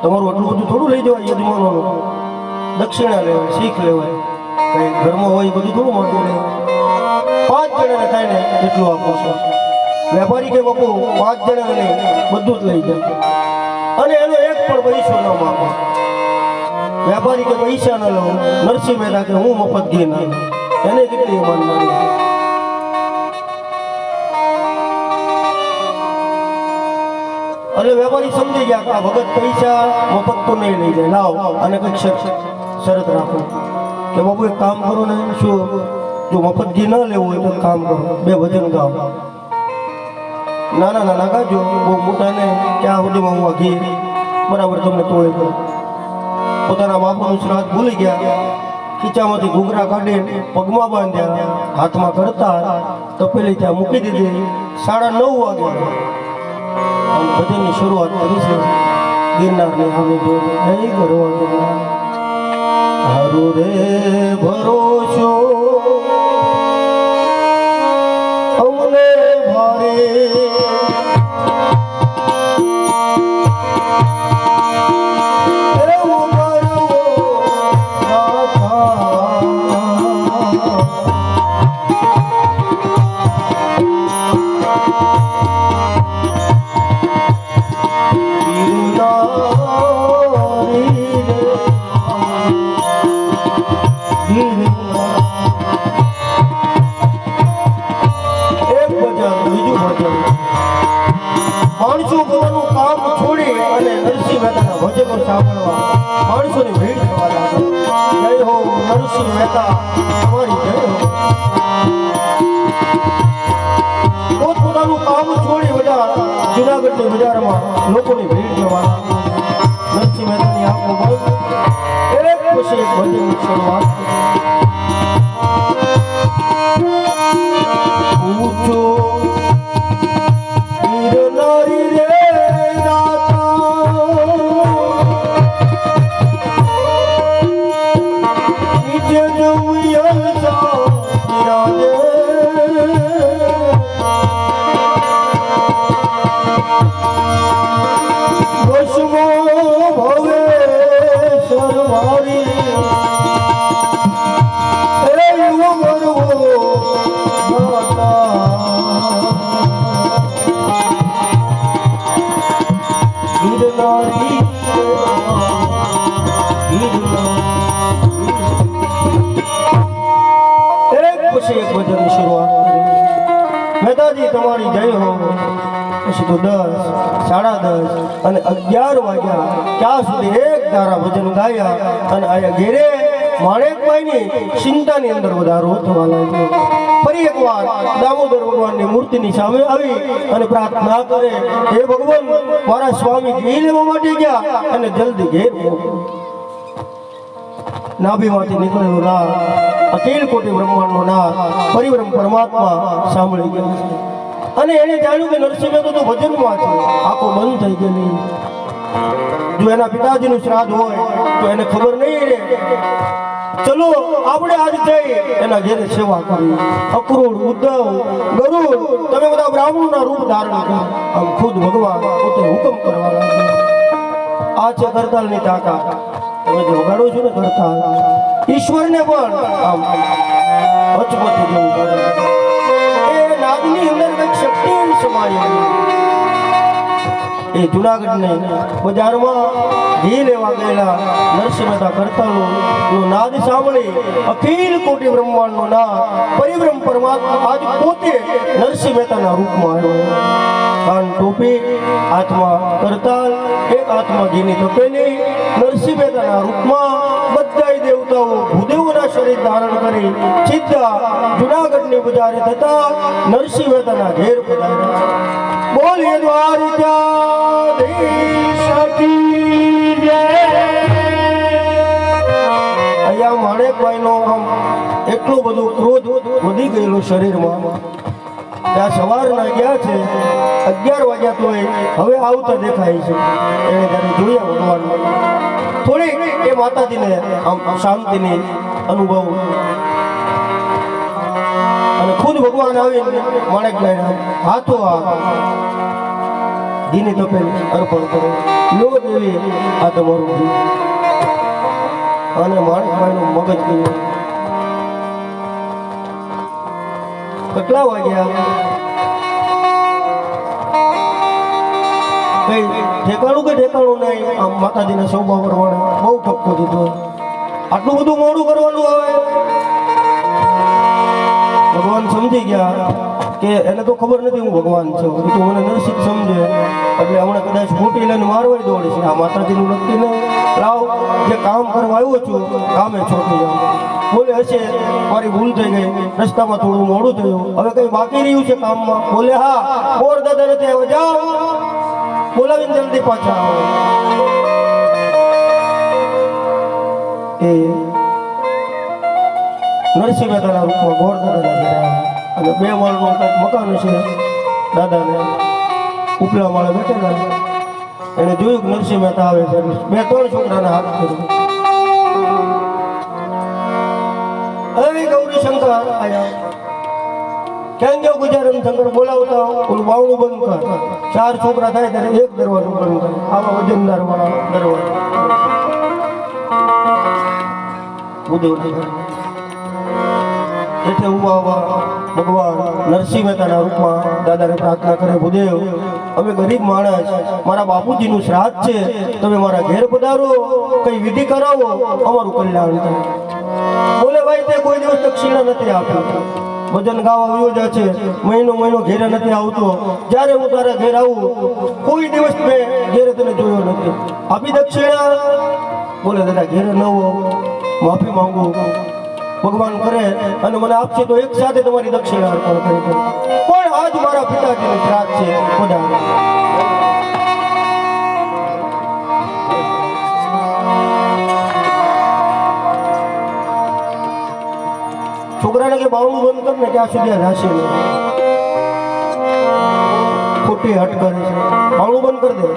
તમારું એટલું બધું થોડું લઈ જવાય. યજમાનોનું દક્ષિણા લેવાય, શીખ લેવાય, કઈ ઘરમાં હોય બધું થોડું મોટું લેવાય. 5 જણાને થાય ને એટલું આપો છો. વેપારી કે બાપુ 5 જણાને નહીં, બધું જ લઈ જાય અને એનો એક પણ પૈસો ન માગો. વેપારી કે પૈસા ન લો, નરસિંહ મહેતા કે હું મફત ઘી ના, એને કેટલી માન મારી. એટલે વેપારી સમજી ગયા કે આ ભગત પૈસા મફત તો નહીં લઈ જાય, લાવ અને કંઈક શરત રાખો કે બાપુ એક કામ કરો ને, શું જો મફત ઘી ન લેવું હોય તો કામ કરો, 2 ભજન ગાઓ. નાના નાના ગાજો, બહુ મોટા ને ક્યાં સુધીમાં હું ઘી બરાબર તમને તોડે પડે. પોતાના બાપુનું શ્રાદ્ધ ભૂલી ગયા, ખીચામાંથી ઘૂઘરા કાઢી પગમાં બાંધ્યા, હાથમાં કરતા તપેલી ત્યાં મૂકી દીધી. 9:30 વાગ્યા અને ભજનની શરૂઆત કરી છે. ગિરનારની સામે જોઈ કરવા હારું રે ભરોસો અમને ભારે, માણસો પોતાનું કામ છોડી અને નરસિંહ મહેતાના ભજનો સાંભળવા માણસોની ભીડ થવા લાગે. જય હો નરસિંહ મહેતા, તમારી જય હો. પોતપોતાનું કામ છોડી બધા જુનાગઢની બજારમાં લોકોની ભીડ થવા લાગે. નરસિંહ મહેતાની આંખો બંધ, એક પછી એક ભજનની શરૂઆત. ઊંચો ગિરનારી રે નીચે જમિયલ બિરાજે, વશમો ભવે સરવારી મહેતાજી તમારી જય હો. પછી તો 10, 10:30 અને 11 વાગ્યા ત્યાં સુધી એક ધારા ભજન ગાયા અને આયા ઘેરે માણેકભાઈની ચિંતાની અંદર વધારો થવા લાગ્યો. ફરી એકવાર દામોદર ભગવાનની મૂર્તિની સામે આવી અને પ્રાર્થના કરે, હે ભગવાન, મારા સ્વામી ઘી લેવા માટે ગયા અને જલ્દી ઘેર મોકલો. નાભીમાંથી નીકળેલો નાદ, અખિલ કોટી બ્રહ્માંડનો નાદ પરિબ્રહ્મ પરમાત્મા સાંભળી ગયા છે અને એને જાણ્યું કે નરસિંહ મહેતા તો ભજનમાં છે. આંખો બંધ થઈ ગયેલી. જો એના પિતાજીનું શ્રાદ્ધ હોય તો એને ખબર નહીં રહે. ચલો આપણે આજ જઈ એના ઘેરે સેવા કરી. અક્રૂર, ઉદ્ધવ, ગરુડ, તમે બધા બ્રાહ્મણના રૂપ ધારણ કરો. આમ ખુદ ભગવાન પોતે હુકમ કરવા લાગ્યા. આ છે કરતાલની તાકાત. તમે જે વગાડો છો ને કરતાલ, ઈશ્વરને પણ આમ અચમચી જેવું કરે. એ નાદની અંદર કંઈક શક્તિ સમાયેલી. એ જુનાગઢની બજારમાં ઘી લેવા ગયેલા નરસિંહ મહેતા કરતાલનો નાદ સાંભળી અખિલ કોટી બ્રહ્માંડનો નાદ પરિબ્રહ્મ પરમાત્મા આજ પોતે નરસિંહ મહેતાના રૂપમાં આવ્યો. કાન ટોપી, હાથમાં કરતાલ, એક હાથમાં ઘીની તપેલી. નરસિંહ મહેતાના રૂપમાં બધાય દેવતાઓ ભૂદેવોના શરીર ધારણ કરી સીધા જુનાગઢની બજારે થતા નરસિંહ મહેતાના ઘેર પધાર્યા. બોલીએ દ્વારિકાધીશ કી જય. અહીંયા માણેકભાઈનો આમ એટલું બધું ક્રોધ વધી ગયેલું શરીરમાં ત્યાં સવારના ગયા છે 11 વાગ્યા તોય હવે આવતા દેખાય છે. એણે ત્યારે જોયા ભગવાન થોડીક એ માતાજીને આમ શાંતિની અનુભવ અને ખુદ ભગવાન આવીને માણેકભાઈ હાથો ઘીની તપેલી અર્પણ કરે. લો દેવી આ તમારું ઘી. અને માણેકભાઈનું મગજ ગયું. કેટલા વાગ્યા કઈ ઠેકાણું કે ઠેકાણું નહીં. આમ માતાજીના શોભા પ્રમાણે બહુ ઠપકો દીધો. આટલું બધું મોડું કરવાનું આવે. ભગવાન સમજી ગયા કે એને તો ખબર નથી હું ભગવાન છું. એ તો મને નરસિંહ સમજે એટલે હમણાં કદાચ મોટી લઈને મારવા દોડે છે. આ માતાજીનું નક્કી નહીં. લાવ જે કામ કરવા આવ્યો છું કામે છોડી જાઉં. બોલે હશે મારી ભૂલ થઈ ગઈ, રસ્તામાં થોડું મોડું થયું, હવે કઈ બાકી રહ્યું છે કામમાં? બોલે હા, બોર દાદા નથી આવ્યો, જાઓ બોલાવીને જલ્દી પાછા આવો. એ નરસિંહ મહેતાના રૂપમાં ગોર દાદાના ઘરે આવ્યા અને 2 માળનું મકાન છે દાદાને. ઉપલા માળે બેઠેલા. એને જોયું કે નરસિંહ મહેતા આવે છે. 2-3 છોકરાને હાથ કર્યો. અરે ગૌરી શંકર આયા. ક્યાં ગયો ગુજારન શંકર? બોલાવતા ઓલું બાવણું બંધ કર. 4 છોકરા થાય ત્યારે એક દરવાજો બંધ કર. આવા વજનદાર વાળા દરવાજો એટલે ઉભા ભગવાન નરસિંહ મહેતાના રૂપમાં દાદાને પ્રાર્થના કરે, ભૂદેવ અમે ગરીબ માણસ, મારા બાપુજીનું શ્રાદ્ધ છે, તમે મારા ઘેર પધારો, કઈ વિધિ કરાવો, અમારું કલ્યાણ થાય. બોલે ભાઈ તે કોઈ દિવસ દક્ષિણા નથી આપી. ભજન ગાવા આવ્યો જ છે, મહિનો ઘેરે નથી આવતો. જ્યારે હું તારા ઘેર આવું કોઈ દિવસ મેં ઘેરે તને જોયો નથી. આપી દક્ષિણા? બોલે દાદા ઘેરે ન હો, માફી માંગુ. ભગવાન કરે અને મને આપશે તો એક સાથે તમારી દક્ષિણા અર્પણ કરી દઉં. પણ આજ મારા પિતાજીનું શ્રાદ્ધ છે, પધારો. છોકરાને કે બાવણું બંધ કર ને ત્યાં સુધી રાશિ ખોટી હટ કરે છે. બાવણું બંધ કરી દે.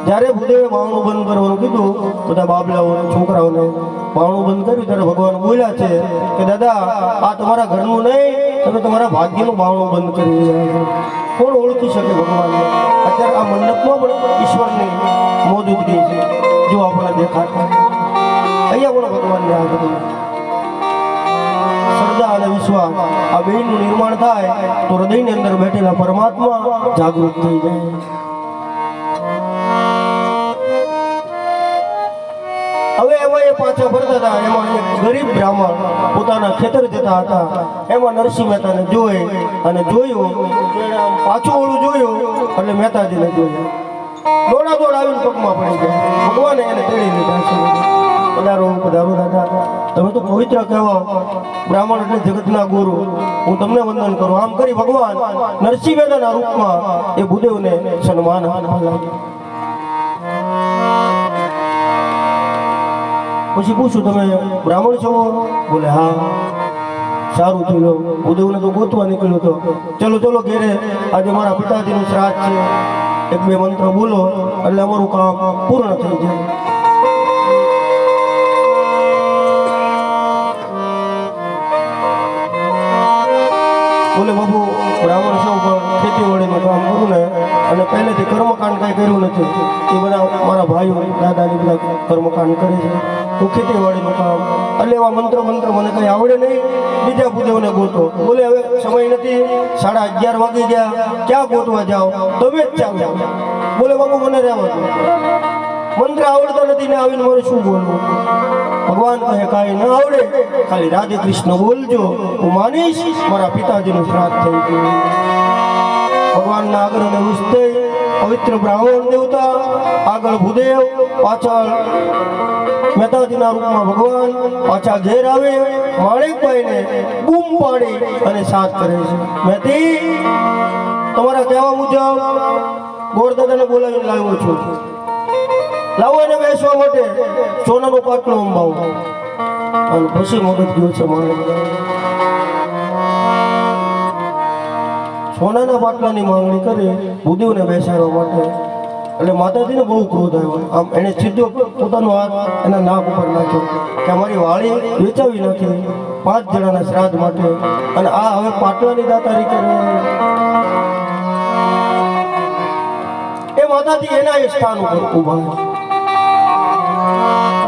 જ્યારે ભૂદેવે બાવણું બંધ કરવાનું કીધું બધા બાબલાઓને છોકરાઓને બાવણું બંધ કર્યું ત્યારે ભગવાન બોલ્યા છે કે દાદા આ તમારા ઘરનું નહીં, તમે તમારા ભાગ્યનું બાવણું બંધ કરી રહ્યા છો. કોણ ઓળખી શકે ભગવાનને? અત્યારે આ મંડપમાં પણ ઈશ્વરની મોજૂદગી છે. જો આપણને દેખાતા અહીંયા પણ ભગવાનને આ બધું શ્રદ્ધા અને વિશ્વાસ આ બેનું નિર્માણ થાય તો હૃદયની અંદર બેઠેલા પરમાત્મા જાગૃત થઈ જાય. હવે એમાં એ પાછા ફરતા હતા. એમાં એક ગરીબ બ્રાહ્મણ પોતાના ખેતર જતા હતા. એમાં નરસિંહ મહેતાને જોઈ અને જોયું, પાછું ઓળું જોયું એટલે મહેતાજીને જોયું. દોડ આવીને પગમાં પડી ગયા. ભગવાને એને તેડી લીધા છે. પધારો પધારો દાદા, તમે તો પવિત્ર કહેવાઓ, બ્રાહ્મણ એટલે જગતના ગુરુ, હું તમને વંદન કરું. આમ કરી ભગવાન નરસિંહ મહેતાના રૂપમાં એ ભૂદેવને સન્માન આપવા લાગ્યા. પછી પૂછું તમે બ્રાહ્મણ છો? બોલે હા. સારું થયું, ભૂદેવને તો ગોતવા નીકળ્યો હતો. ચલો ઘેરે, આજે મારા પિતાજીનું શ્રાદ્ધ છે, 1-2 મંત્ર બોલો એટલે અમારું કામ પૂર્ણ થઈ જાય. બોલે બાબુ બ્રાહ્મણ સૌ પણ ખેતીવાડીનું કામ કરું ને અને પહેલેથી કર્મકાંડ કાંઈ કર્યું નથી. એ બધા મારા ભાઈઓ દાદાની બધા કર્મકાંડ કરે છે. હું ખેતીવાડીનું કામ એટલે એવા મંત્ર મને કંઈ આવડે નહીં. બીજા ભૂદેવને ગોતો. બોલે હવે સમય નથી, 11:30 વાગી ગયા, ક્યાં ગોતવા જાઓ? તમે જ ચાલો. બોલે બાબુ મને રહેવા દો, મંત્ર આવડતા નથી ને આવીને મારે શું બોલવું? ભગવાન કહે કાંઈ ન આવડે, ખાલી રાધે કૃષ્ણ બોલજો, હું માનીશ મારા પિતાજીનું શ્રાદ્ધ થઈ ગયું. ભગવાનના આગ્રહને ખુશ થઈ પવિત્ર બ્રાહ્મણ દેવતા આગળ ભૂદેવ, પાછળ મહેતાજીના રૂપમાં ભગવાન પાછા ઘેર આવે. માણેકભાઈને બૂમ પાડી અને સાથ કરે છે. મહેતી તમારા કહેવા મુજબ ગોરદાદાને બોલાવીને લાવ્યો છું. લાવો એને બેસવા માટે સોનાનો પાટલો અંબાવો. અને પછી મગજ ગયો છે માણેકભાઈ. સોનાના પાટલાની માંગણી કરી ભૂદેવને બેસાડવા માટે. એટલે માતાજીને બહુ ક્રોધ આવ્યો. આમ એણે સીધો પોતાનો હાથ એના નાક ઉપર નાખ્યો કે અમારી વાળી વેચાવી નાખી 5 જણાના શ્રાદ્ધ માટે, અને આ હવે પાટલાની દાતારી કરે. એ માતાજી એના એ સ્થાન ઉપર ઊભા.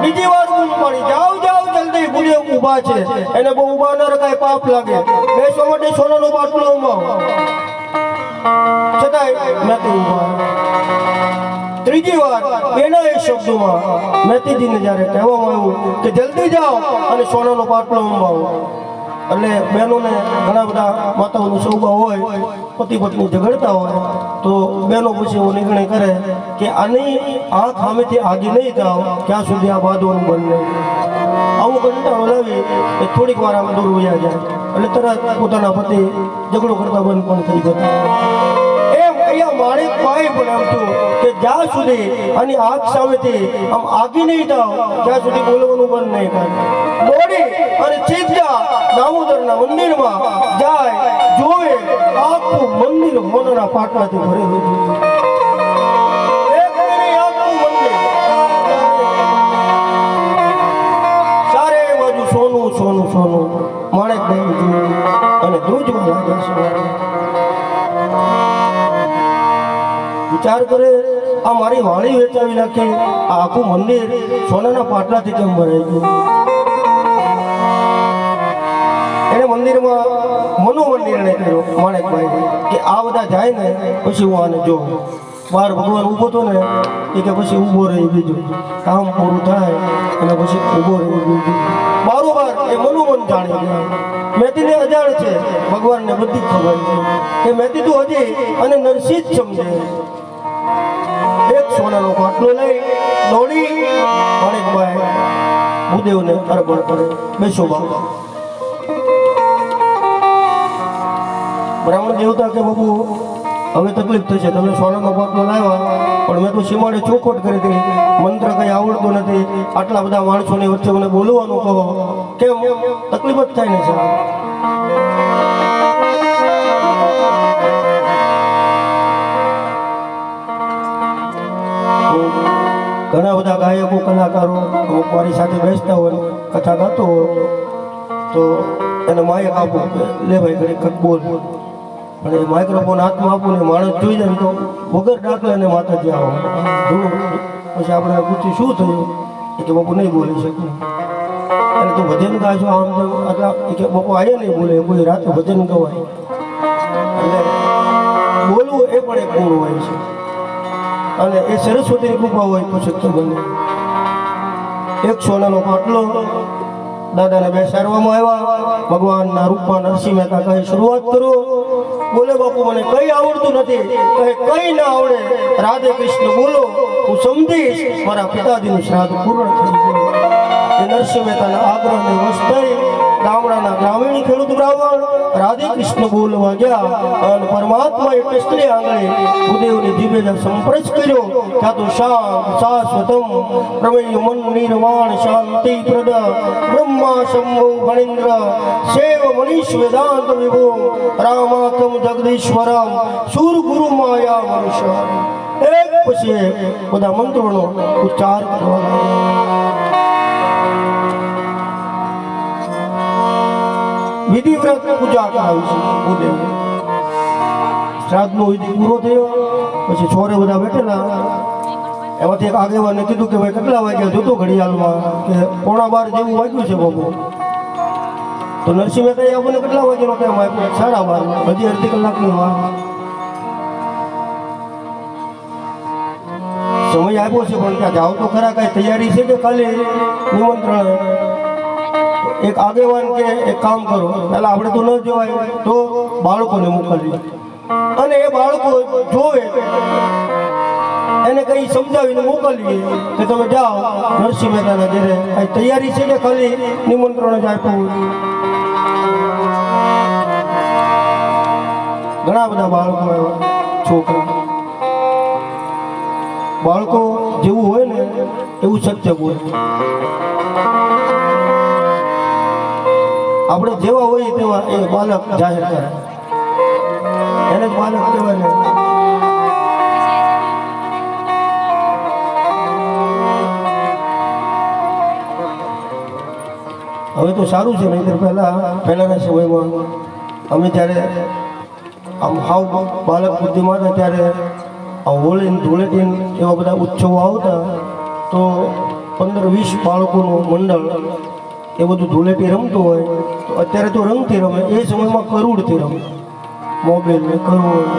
બીજી વાર બૂમ પાડી, જાઓ જાઓ જલ્દી, ભૂદેવ ઊભા છે, એને બહુ ઊભા ન રખાય, પાપ લાગે. બેસવા માટે સોનાનો પાટલો ઉમાવો, છતાંય નથી ઊભા. ત્રીજી વાર એના એ શબ્દોમાં મેતીજીને જ્યારે કહેવામાં આવ્યું કે જલ્દી જાઓ અને સોનાનો પાટલો ઉમાવો. એટલે બહેનોને ઘણા બધા માતાઓનો સ્વભાવ હોય, પતિ પત્ની ઝઘડતા હોય, તો બહેનો પછી એવો નિર્ણય કરે કે આની આંખ સામેથી આગી નહીં થાવ ક્યાં સુધી આ બાંધવાનું બંધ નહીં. આવું કંટાળો લાવી એ થોડીક વાર આમ દૂર વયા જાય એટલે તરત પોતાના પતિ ઝઘડો કરતા બંધ પણ થઈ જતા. એમ અહીંયા માણેક ભાઈ પણ એમ થયું કે જ્યાં સુધી આની આંખ સામેથી આમ આગી નહીં થાવ ત્યાં સુધી બોલવાનું બંધ નહીં કરે. દોડી અને સીધા દામોદરના મંદિરમાં જાય, જોવે આખું મંદિર સોનાના પાટલાથી ભરેલું છે. આખું મંદિર ચારે બાજુ સોનું સોનું સોનું. માણેકભાઈ જોયું અને ધ્રુજવા લાગ્યા છે. વિચાર કરે આ મારી વાળી વેચાવી નાખી, આ આખું મંદિર સોનાના પાટલાથી કેમ ભરાઈ ગયું. એને મંદિરમાં મનોમન નિર્ણય કર્યો માણેકભાઈ કે આ બધા જાય ને પછી હું આને જોઉં. બહાર ભગવાન ઊભો હતો ને એ કે પછી ઊભો રહી બીજું કામ પૂરું થાય અને પછી ઊભો રહી બીજું. બારોબાર એ મનોમન જાણી ગયા. મેતીને અજાણ છે, ભગવાનને બધી ખબર છે કે મેતી તો હજી અને નરસિંહ જ સમજે. એક સોનાનો પાટલો લઈ દોડી માણેકભાઈ ભૂદેવને અર્પણ કરે. બેસો બાબા. બ્રાહ્મણ દેવતા કે બાપુ હવે તકલીફ થશે, તમે સોનાનો પાટલો લાવ્યા પણ મેં તો સીમાડે ચોખવટ કરી હતી, મંત્ર કંઈ આવડતો નથી, આટલા બધા માણસોની વચ્ચે મને બોલવાનું કહો, કેમ તકલીફ જ થાય ને સાહેબ. ઘણા બધા ગાયકો કલાકારો અમુક મારી સાથે બેસતા હોય, કથા ગાતો હોય તો એને માયક આપો કે લે ભાઈ ઘડી કંઈક બોલ. પણ એ માઇક્રોફોન હાથમાં આપું ને માણસ જોઈ જાય તો વગર દાખલા ને માતાજી આવો ધૂળું. પછી આપણે પૂછ્યું શું થયું, એ કે બાપુ નહીં બોલી શકું. એટલે તું ભજન ગાશો આમ તેમ, આટલા એ કે બાપુ આયા નહીં બોલે, કોઈ રાતે ભજન ગવાય. એટલે બોલવું એ પણ એક ગુણ હોય છે, અને એ સરસ્વતીની કૃપા હોય તો શક્ય બને. એક સોનાનો પાટલો દાદાને બેસાડવામાં આવ્યા. ભગવાનના રૂપમાં નરસિંહ મહેતા કહે શરૂઆત કરો. બોલે બાપુ મને કઈ આવડતું નથી. કહે કઈ ના આવડે, રાધે કૃષ્ણ બોલો, હું સમજીશ. મારા પિતાજીનું શ્રાદ્ધ પૂર્ણ થઈ ગયું. એ નરસિંહ મહેતાના આગ્રહને વશ થઈ ગામડાના ગ્રામીણ ખેડૂત બ્રાહ્મણ રાધે કૃષ્ણ બોલવા ગયા અને પરમાત્માએ કૃષ્ણની આંગણે ભૂદેવની દિવ્ય સંપ્રચ કર્યો. ત્યાં તો શાંત શાશ્વતમ પ્રમેય મન નિર્વાણ શાંતિ પ્રદ બ્રહ્મા શંભુ ગણેન્દ્ર સેવ મનીષ વેદાંત વિભો રામાકમ જગદીશ્વરમ સુર ગુરુ માયા મનુષ્ય. એક પછી એક બધા મંત્રોનો ઉચ્ચાર કરવા લાગ્યા. વિધિવ્રત પૂજા કરાવી છે ભૂદેવ. શ્રાદ્ધનો વિધિ પૂરો થયો પછી છોરે બધા બેઠેલા. એમાંથી એક આગેવાને કીધું કે ભાઈ કેટલા વાગ્યા જોતો ઘડિયાળમાં કે 11:15 જેવું વાગ્યું છે બાપુ. તો નરસિંહ મહેતાએ આપણને કેટલા વાગ્યાનો ટાઈમ આપ્યો? 12:30. હજી અડધી કલાકની વાર સમય આપ્યો છે, પણ ત્યાં જાવ તો ખરા, કઈ તૈયારી છે કે ખાલી નિમંત્રણ? એક આગેવાન કે એક કામ કરો, પેલા આપણે તો ન જવાય તો બાળકોને મોકલીએ, અને એ બાળકો જોવે એને કઈ સમજાવીને મોકલીએ કે તમે જાઓ નરસિંહ મહેતાના ઘરે. કઈ તૈયારી છે કે ખાલી નિમંત્રણ જ આપ્યું? ઘણા બધા બાળકો આવ્યા, છોકરા. બાળકો જેવું હોય ને એવું સત્ય બોલે. આપણે જેવા હોઈએ તેવા એ બાલક જાહેર કરે. એને જ બાળક કહેવાય ને. હવે તો સારું છે, નહીંતર પહેલાના સમયમાં અમે જ્યારે આમ હાવ બાળક બુદ્ધિમાં હતા ત્યારે આ હોળી ધૂળેટી એવા બધા ઉત્સવો આવતા તો 15-20 બાળકોનું મંડળ એ બધું ધૂળેટી રમતું હોય. તો અત્યારે તો રંગથી રમે, એ સમયમાં કરોડથી રમે, મોબાઈલ ને કરોડ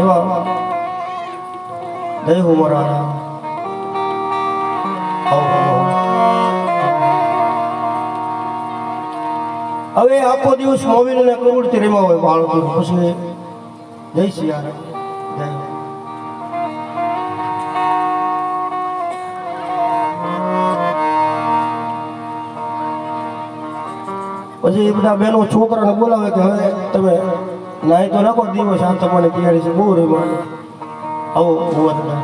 એવા દય મારા. હવે આખો દિવસ મોબાઈલ ને કરોડથી રમ્યા હોય બાળકો, પછી જય સિયારામ જય. પછી એ બધા બહેનો છોકરાને બોલાવે કે હવે તમે નાય તો નાખો, દિવસ આ તમને તૈયારી છે, બહુ રમ્યા. આવો હોવા તમે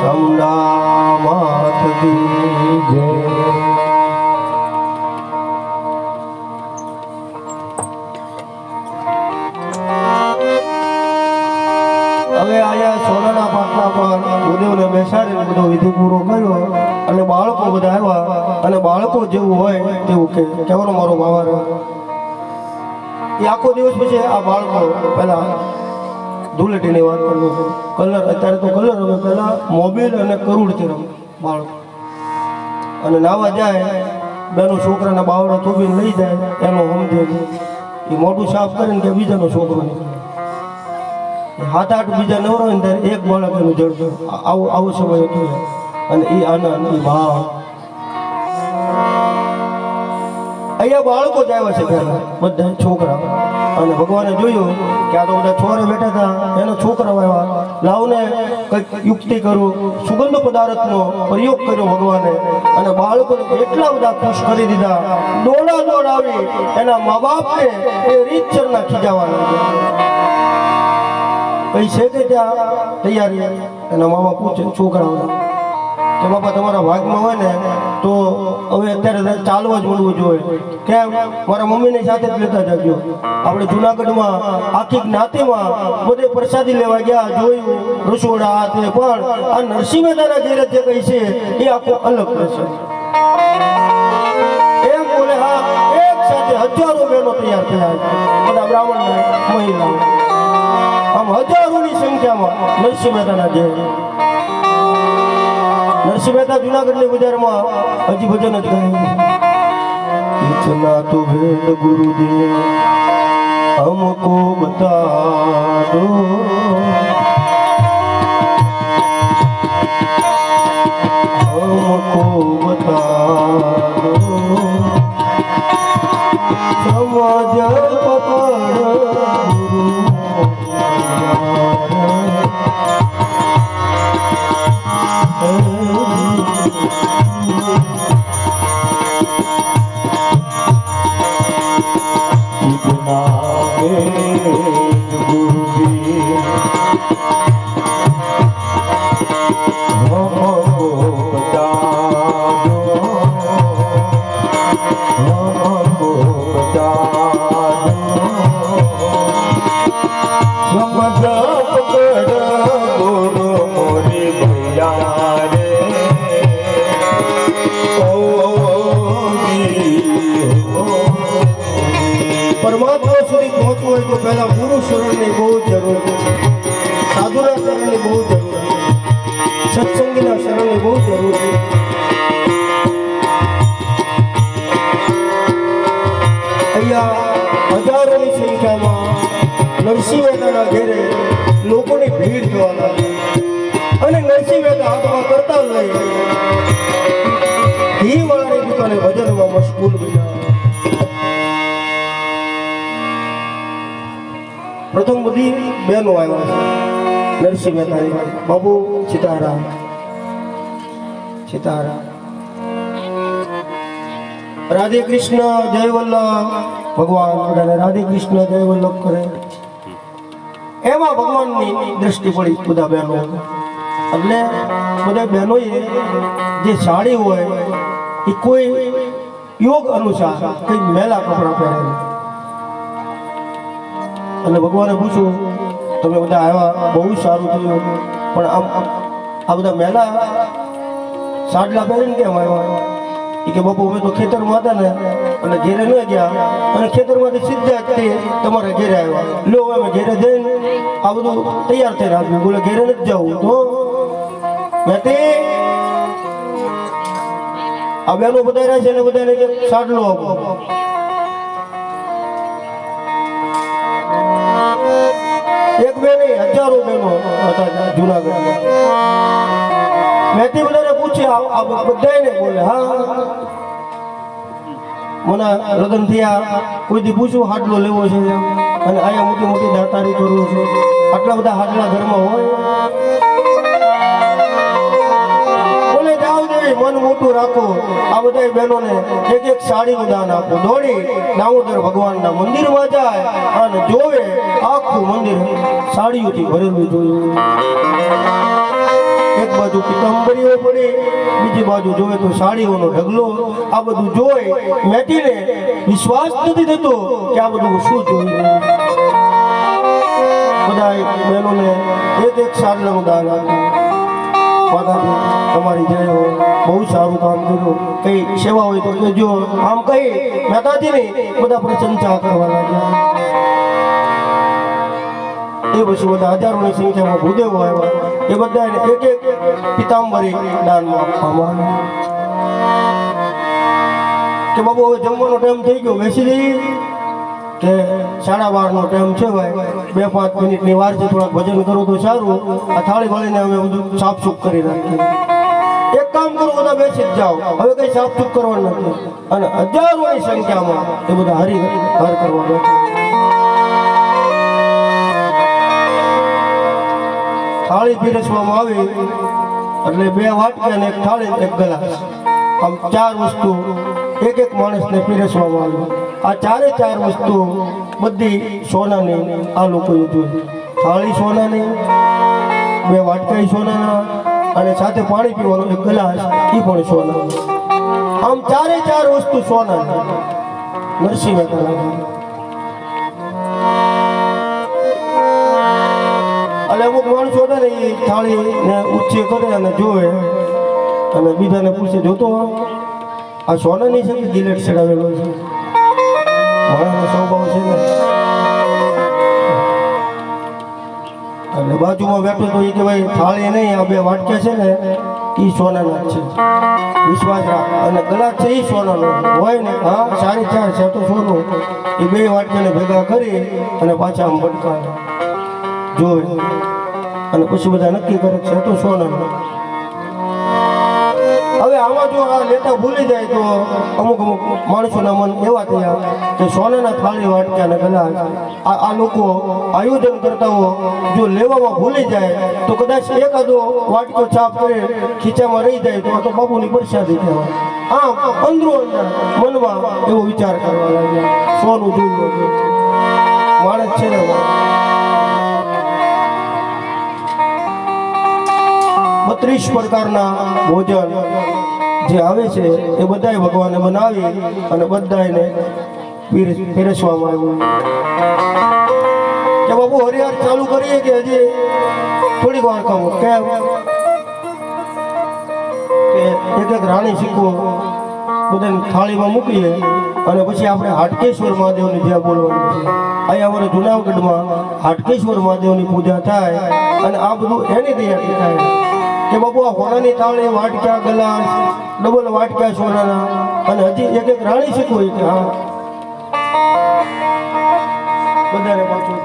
ચામુંડા માત કી જય. હવે આયા સોનાના પાટલા પર ઉદેવને બેસાડીને બધો વિધિ પૂરો કર્યો અને બાળકો બધા આવ્યા અને બાળકો જેવું હોય તેવું કહેવાનો મારો ભાવાર. એ આખો દિવસ પછી આ બાળકો પહેલા ધૂળેટીની વાત કરવી છે. કલર અત્યારે તો કલર હવે પહેલા મોબાઈલ અને કરોડથી રમે બાળકો. અને નાવા જાય બેનો છોકરાના બાવડા થોભીને લઈ જાય એનો સમજે એ મોઢું સાફ કરીને કે બીજાનો છોકરો નીકળે. 7-8 બીજા નવરો હોય ને ત્યારે એક બાળક એનું જડતું. આવો સમય હતો. અને એ આનંદ એ ભાવ અહીંયા બાળકો જ આવ્યા છે પહેલા બધા છોકરા. અને ભગવાને જોયું કે આ તો બધા છોકરા બેઠા હતા, એના છોકરા આવ્યા, લાવને કંઈક યુક્તિ કરું, સુગંધ પદાર્થનો પ્રયોગ કર્યો ભગવાને અને બાળકોને એટલા બધા ખુશ કરી દીધા. દોડ આવી એના મા બાપને એ રીતસરના ખીજાવા લાગ્યા. કઈ છે કે ત્યાં તૈયારી? એના મા બાપ પૂછે છોકરાઓને કે બાપા તમારા ભાગમાં હોય ને તો હવે અત્યારે ચાલવા જ મળવું જોઈએ. કેમ? મારા મમ્મીની સાથે જ લેતા જજો. આપણે જુનાગઢમાં આખી જ્ઞાતિમાં બધે પ્રસાદી લેવા ગયા, જોયું રસોડા હાથે, પણ આ નરસિંહ મહેતાના ઘેરે જે કઈ છે એ આખો અલગ પ્રસંગ. એમ બોલે હા, એક સાથે હજારો બહેનો તૈયાર થયા, બધા બ્રાહ્મણ મહિલાઓ, આમ હજારોની સંખ્યામાં નરસિંહ મહેતાના ઘેર. નરસિંહ મહેતા જુનાગઢની બજારમાં હજી ભજન જ ગાય. ઇતના તો વેદ ગુરુદેવ હમકો બતા દો, હમકો બતા દો, સમજ પકડ ગુરુ. પરમાત્મા સુધી પહોંચવું હોય તો પહેલા ગુરુ શરણની બહુ જરૂર છે, સાધુના શરણની બહુ જરૂર છે, સત્સંગીના શરણની બહુ જરૂર છે. અહીંયા હજારોની સંખ્યામાં નરસિંહ મહેતાના ઘેરે લોકોની ભીડ જોવા લાગી અને નરસિંહ મહેતા હાથમાં કરતા લઈ ઘી વાળાની દુકાને ભજનમાં મશગુલ બન્યા. પ્રથમ બધી બહેનો આવ્યા છે નરસિંહ મહેતા. બાબુ સીતારામ, સીતારામ, રાધે કૃષ્ણ, જય વલ્લભ. ભગવાન બધાને રાધે કૃષ્ણ જય વલ્લભ કરે. એમાં ભગવાનની દ્રષ્ટિ પડી બધા બહેનો એટલે બધા બહેનોએ જે સાડી હોય એ કોઈ યોગ અનુસાર કઈ મેલા કપડાં પહેરેલા. અને ભગવાને પૂછ્યું તમે બધા આવ્યા બહુ સારું થયું પણ આમ આ બધા મેલા સાડલા પહેરીને કેમ આવ્યા? એ કે બાપુ અમે તો ખેતરમાં હતા ને અને ઘેરે ન ગયા અને ખેતરમાંથી સીધા જ તે તમારા ઘેરે આવ્યા. લો અમે ઘેરે જઈને આ બધું તૈયાર થઈને આપ્યું. બોલે ઘેરે નથી જવું તો મેં આ બહેનો બધા રહ્યા છે ને બધાને કે સાડલો આપો. એક બે નહીં હજારો બહેનો હતા જુનાગઢમાં. મેં તે બધાને પૂછ્યું આ બધાને બોલે હા મને લગ્ન થયા કોઈથી પૂછ્યું હાડલો લેવો છે અને અહીંયા મોટી મોટી દાતારી કરવું છે આટલા બધા હાડલા ઘરમાં હોય? બોલે જાઓ દેવી મન મોટું રાખો આ બધા બહેનોને એક એક સાડીનું દાન આપો. દોડી દામોદર ભગવાનના મંદિરમાં જાય અને જોવે આખું મંદિર સાડીઓથી ભરેલું જોયું. એક બાજુ પિતાંબરીઓ પડી બીજી બાજુ જોવે તો સાડીઓનો ઢગલો. આ બધું જોઈ મેટીને વિશ્વાસ નથી થતો કે આ બધું શું જોયું. બધા બહેનોને એક એક સાડલાનું દાન આપ્યું. માતાજી તમારી જય હો, બહુ સારું કામ કર્યું. કઈ સેવા હોય તો કહેજો. આમ કહી માતાજીની બધા પ્રશંસા કરવા લાગ્યા. એ પછી બધા હજારોની સંખ્યામાં ભૂદેવો આવ્યા. એ બધાને એક એક પિતાંબરી દાનમાં આપવામાં આવ્યું. કે બાબુ હવે જમવાનો ટાઈમ થઈ ગયો બેસી જઈએ કે 12:30નો ટાઈમ છે ભાઈ 2-5 મિનિટની વાર છે થોડાક ભજન કરો તો સારું. આ થાળી વાળીને અમે બધું સાફસૂફ કરી નાખીએ. એક કામ કરો બધા બેસી જ જાઓ હવે કઈ સાફસૂફ કરવાનું નથી. અને હજારોની સંખ્યામાં એ બધા હર કરવા બેઠા. થાળી પીરસવામાં આવી એટલે 2 વાટકી અને 1 થાળી 1 ગ્લાસ આમ 4 વસ્તુ એક એક માણસને પીરસવામાં આવી. આ ચારે 4 વસ્તુ બધી સોનાની આ લોકોએ જોઈ. થાળી સોનાની, 2 વાટકા સોનાના અને સાથે પાણી પીવાનો 1 ગ્લાસ એ પણ સોનાનો. આમ ચારે 4 વસ્તુ સોનાની. નરસિંહ મહેતા એટલે અમુક માણસો હતા ને એ થાળીને ઊંચી કરે અને જોવે અને બીજાને પૂછે જોતો આ સોનાની છે કે ગિલેટ ચડાવેલો છે? મારાનો સ્વભાવ છે ને. એટલે બાજુમાં બેઠો તો એ કે ભાઈ થાળી નહીં આ 2 વાટક્યા છે ને એ સોનાના જ છે વિશ્વાસ રાખ. અને ગ્લાસ છે એ સોનાનો હોય ને હા 4.5 છે તો સોનું. એ 2 વાટક્યાને ભેગા કરી અને પાછા આમ ભટકાવે જોવે અને પછી બધા નક્કી કરે છે તો સોનાનું. હવે આમાં જો આ લેતા ભૂલી જાય તો અમુક માણસોના મન એવા થયા કે સોનાના થાળી વાટક્યા ને ગ્લાસ આ લોકો આયોજન કરતાઓ જો લેવામાં ભૂલી જાય તો કદાચ એકાદો વાટકો છાપ કરે ખીચામાં રહી જાય તો બાપુની પ્રસાદી કહેવાય. આમ અંદરો અંદર મનમાં એવો વિચાર કરવા લાગ્યા. સોનું જોયું માણસ છે ને 32 પ્રકારના ભોજન જે આવે છે એ બધાય ભગવાને બનાવી અને બધાને પીરસવામાં આવ્યું. કે બાપુ હરિયાર ચાલુ કરીએ કે હજી થોડીક વાર કહું કેમ કે એક રાણી સિક્કો બધાને થાળીમાં મૂકીએ અને પછી આપણે હાટકેશ્વર મહાદેવની જ્યાં બોલવાનું છે. અહીંયા અમારે જુનાગઢમાં હાટકેશ્વર મહાદેવની પૂજા થાય અને આ બધું એની તૈયારી થાય કે બાપુ આ સોનાની થાળી વાટક્યા ગ્લાસ ડબલ વાટક્યા સોનાના અને હજી એક એક રાણી શીખવું કે હા બધાને પાછું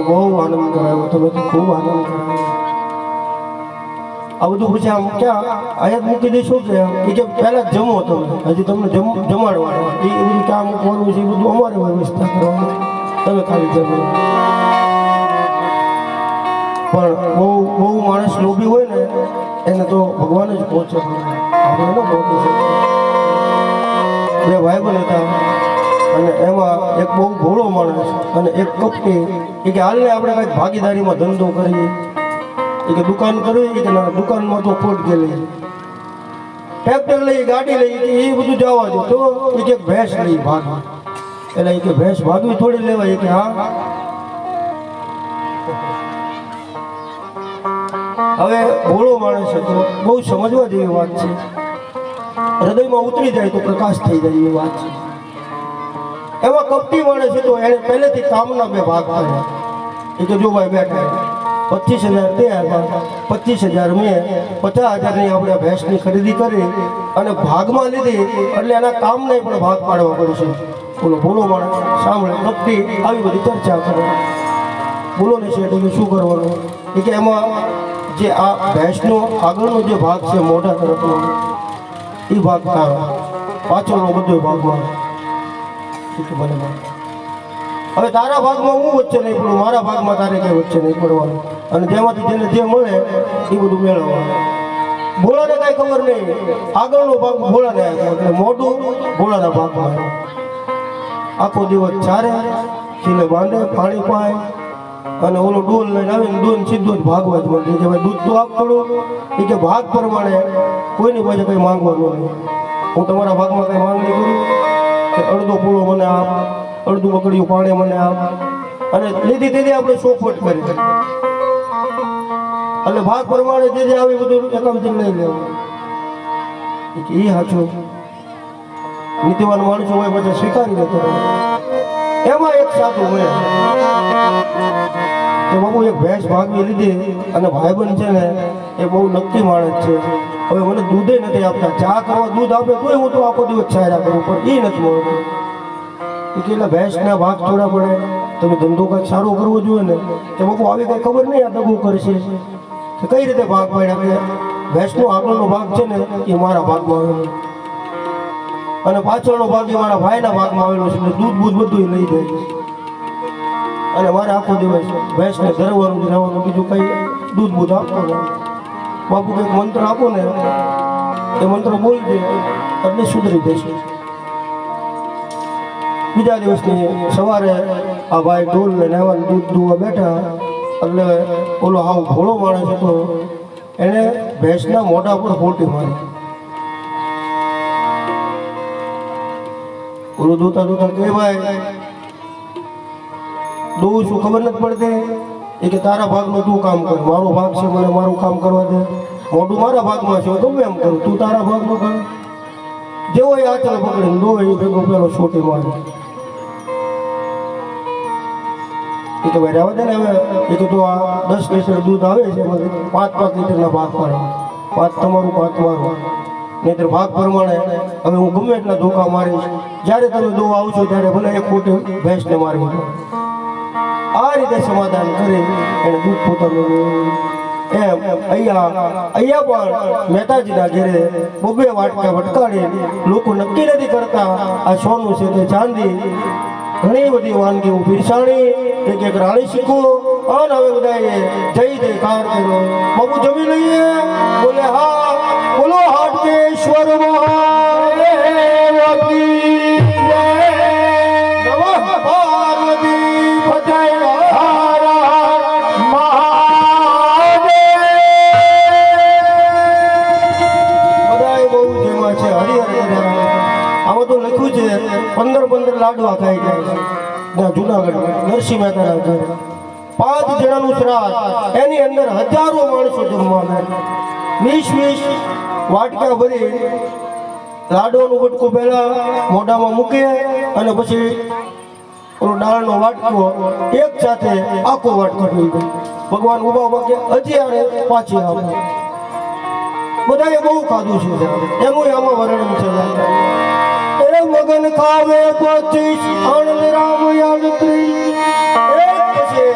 બહુ આનંદ કરાયો. તમે તો ખૂબ આનંદ કરાયો. આ બધું પછી આમ ક્યાં અહીંયા મૂકી દઈશું કે પહેલા જમો તમે હજી તમને જમાડવાનું એ બધું ક્યાં મૂકવાનું છે એ બધું અમારે વ્યવસ્થા કરવાની તમે ખાલી જમો. પણ બહુ માણસ લોભી હોય ને એને તો ભગવાન જ પહોંચે આપણે ન પહોંચી શકીએ. બે ભાઈબંધ હતા અને એમાં એક બહુ ભોળો માણસ અને એક કપટી એ કે હાલને આપણે કંઈક ભાગીદારીમાં ધંધો કરીએ એ કે દુકાન કરવી કે ના દુકાનમાં તો ખોટ ગયેલી ટ્રેક્ટર લઈ ગાડી લઈ એ બધું જવા દો તો એ કે ભેંસ લઈ ભાગવા એટલે એ કે ભેંસ ભાગવી થોડી લેવાય કે હા હવે ભોળો માણસ હતો બહુ સમજવા જેવી વાત છે હૃદયમાં ઉતરી જાય તો પ્રકાશ થઈ જાય એવી વાત છે એવા કપટી માણસ હતો એને પહેલેથી કામના બે ભાગ કર્યા એ કે જો ભાઈ બેઠા 25,000 તે આવ્યા 25,000 મેં 50,000ની આપણે ભેંસની ખરીદી કરી અને ભાગમાં લીધી એટલે એના કામને પણ ભાગ પાડવા પડશે બોલો બોલો માણસ સાંભળે કપટી આવી બધી ચર્ચા કરે બોલો ને શેઠ કે શું કરવાનું એ કે એમાં જે આ ભેંસનો આગળનો જે ભાગ છે મોઢા તરફનો એ ભાગ તારો પાછળનો બધો ભાગમાં હવે તારા ભાગમાં હું વચ્ચે નહીં પડું મારા ભાગમાં તારે કઈ વચ્ચે નહીં પડવાનું અને જેમાંથી જેને જે મળે એ બધું મેળવવાનું ભોળાને કાંઈ ખબર નહીં આગળનો ભાગ ભોળાને એટલે મોઢું ભોળાના ભાગમાં આખો દિવસ ચારે ખીલે બાંધે પાણી પાય અને ઓલો ડોલ લઈને આવીને ડોલ સીધો જ ભાગવા જ મળે કે ભાઈ દૂધ તો આપવાનું એ કે ભાગ પ્રમાણે કોઈની પાસે કંઈ માંગવાનું નહીં હું તમારા ભાગમાં કંઈ માંગણી કરું કે અડધો પૂળો મને આપ અડધું બકડીયું પાણી મને આપ અને લીધી તેથી આપણે સોફટ કરી એટલે ભાગ પ્રમાણે જે જે આવી બધું એકામથી લઈ લેવું એ સાચું નીતિવાન માણસો હોય પછી સ્વીકારી નથી એમાં એક સાધુ હોય કે બાબુ એક ભેંસ ભાગવી લીધી અને ભાઈબંધ છે ને એ બહુ નક્કી માણસ છે હવે મને દૂધે નથી આપતા ચા કરવા દૂધ આપે તોય હું તો આખો દિવસ છાયરા કરું પણ એ નથી મળતું એ કે ભેંસના ભાગ થોડા પડે તમે ધંધો કંઈક સારો કરવો જોઈએ ને કે બાપુ આવી કંઈ ખબર નહીં આ દગું કરશે કે કઈ રીતે ભાગ પાડ્યા કે ભેંસનો આગળનો ભાગ છે ને એ મારા ભાગમાં આવેલો અને પાછળનો ભાગ એ મારા ભાઈના ભાગમાં આવેલો છે એટલે દૂધ બૂધ બધું લઈ જાય અને મારે આખો દિવસ ભેંસને ધરવાનું રહેવાનું બીજું કંઈ દૂધ બૂધ આપવાનું બાપુ કંઈક મંત્ર આપો ને એ મંત્ર બોલી દે એટલે સુધરી જશે બીજા દિવસની સવારે આ ભાઈ ઢોલ લઈને આવ્યા દૂધ દુવા બેઠા એટલે ઓલો હાવ ભોળો માણસ હતો એને ભેંસના મોઢા પર ફોટી મારી ઓલું દોતા દોતા કે ભાઈ દોવું શું ખબર નથી પડતી એ કે તારા ભાગનું તું કામ કર મારો ભાગ છે મને મારું કામ કરવા દે મોઢું મારા ભાગમાં છે ગમે એમ કરું તું તારા ભાગનું કર જેવો એ આચળ પકડીને દો એ ભેગો પેલો છોટી મારે એ તો ભાઈ રહેવા દે ને હવે એ તો આ 10 લીટર દૂધ આવે છે એમાંથી 5-5 લીટરના ભાગ પાડે 5 તમારું 5 મારું નહીતર ભાગ પ્રમાણે હવે હું ગમે એટલા ધોકા મારીશ જ્યારે તમે દો આવશો ત્યારે ભલે એક ખોટી ભેંસને મારી આ રીતે સમાધાન કરી એને દૂધ પોતાનું એમ અહીંયા પણ મહેતાજીના ઘેરે બબે વાટકા વટકાડી લોકો નક્કી નથી કરતા આ સોનું છે તે ચાંદી ઘણી બધી વાનગીઓ પીરસાણી એક રાણી શીખો અને હવે બધાએ જય જયકાર કર્યો બાબુ જમી લઈએ બોલે હા બોલો હાટકેશ્વર મહાદેવ કી જય નમઃ પાર્વતી પતય હર હર મહાદેવ બધાએ બહુ જેમાં છે હરિહર આમાં તો લખ્યું છે 15 લાડવા ખાઈ જાય છે જુનાગઢ નરસિંહ મહેતાના ઘર 5 જણાનું શ્રાદ્ધ એની અંદર હજારો માણસો જમવા ગયા 20 વાટકા ભરી લાડવાનું બટકું પહેલા મોઢામાં મૂકે અને પછી ઓલો દાળનો વાટકો એક સાથે આખો વાટકો થઈ ગયો ભગવાન ઉભા ઉભા કે હજી આને પાછી આવે બધાએ બહુ ખાધું છે એનું આમાં વર્ણન છે મગન ખાવે 25 આનંદ રામ યાદ પછી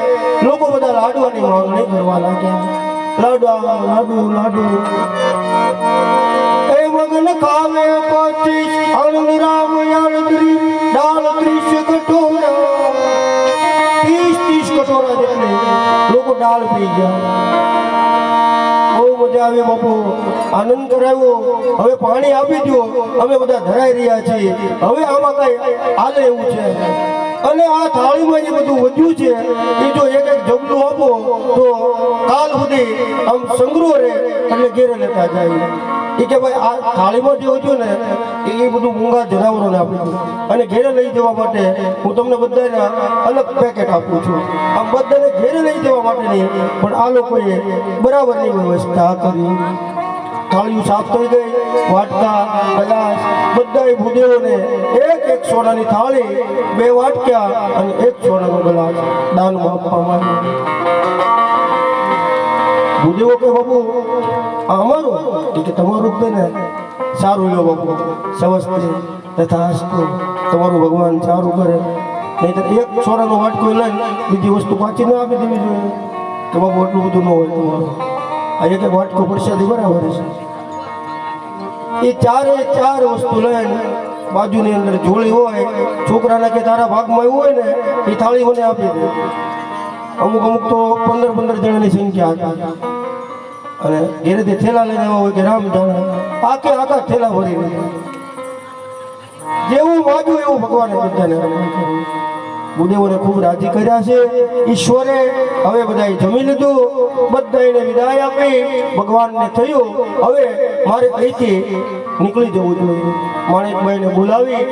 લોકો બધા લાડવાની માંગણી કરવા લાગ્યા લાડુ એ મગન ખાવે 25 આનંદ રામ યાદ દાળ 30 કટોરા 30 કટોરા જેટલે લોકો દાળ પી ગયા બહુ મજા આવી બાપુ, આનંદ કરાવ્યો. હવે પાણી આપી દો, અમે બધા ધરાઈ રહ્યા છીએ. હવે આમાં કઈ હાલે એવું છે. અને આ થાળીમાં જે બધું વધ્યું છે એ જો એક એક જબલું આપો તો કાલ સુધી આમ સંગ્રહ રહે એટલે ઘેરે લેતા જાય. એ કે ભાઈ આ થાળીમાં જે વધ્યું ને એ બધું મૂંગા જનાવરોને આપી દઉં અને ઘેરે લઈ જવા માટે હું તમને બધાને અલગ પેકેટ આપું છું. આમ બધાને ઘેરે લઈ જવા માટે નહીં, પણ આ લોકોએ બરાબરની વ્યવસ્થા કરી. થાળીઓ સાફ થઈ ગઈ, વાટકા ગ્લાસ બધાય ભૂદેવોને એક એક સોનાની થાળી, 2 વાટકા અને 1 સોનાનો ગ્લાસ દાનમાં આપવામાં આવ્યો. ભૂદેવો કે બાપુ આ અમારું? કે તમારું જ ને. સારું લો બાપુ, સવસ્તે તથાસ્તુ, તમારું ભગવાન સારું કરે. નહીં તો 1 સોનાનો વાટકો લઈને બીજી વસ્તુ પાછી ના આપી દેવી જોઈએ કે બાપુ એટલું બધું ન હોય તમારું. આ એક વાટકો પ્રસાદી બરાબર છે. એ 4 વસ્તુ લઈને બાજુની અંદર જોડી હોય, છોકરાને કે તારા ભાગમાં એવું હોય ને એ થાળી મને આપી દે. અમુક તો 15 જણાની સંખ્યા હતી અને ઘેરેથી થેલા લઈને આવ્યા હોય કે રામ જાણે આખા થેલા ભરી જેવું માગ્યું એવું ભગવાને બધાને કર્યું. ભૂદેવોને ખૂબ રાજી કર્યા છે ઈશ્વરે. હવે બધાએ જમી લીધું, બધાને વિદાય આપી. ભગવાનને થયું હવે મારે અહીંથી નીકળી જવું જોઈએ. માણેકભાઈને બોલાવી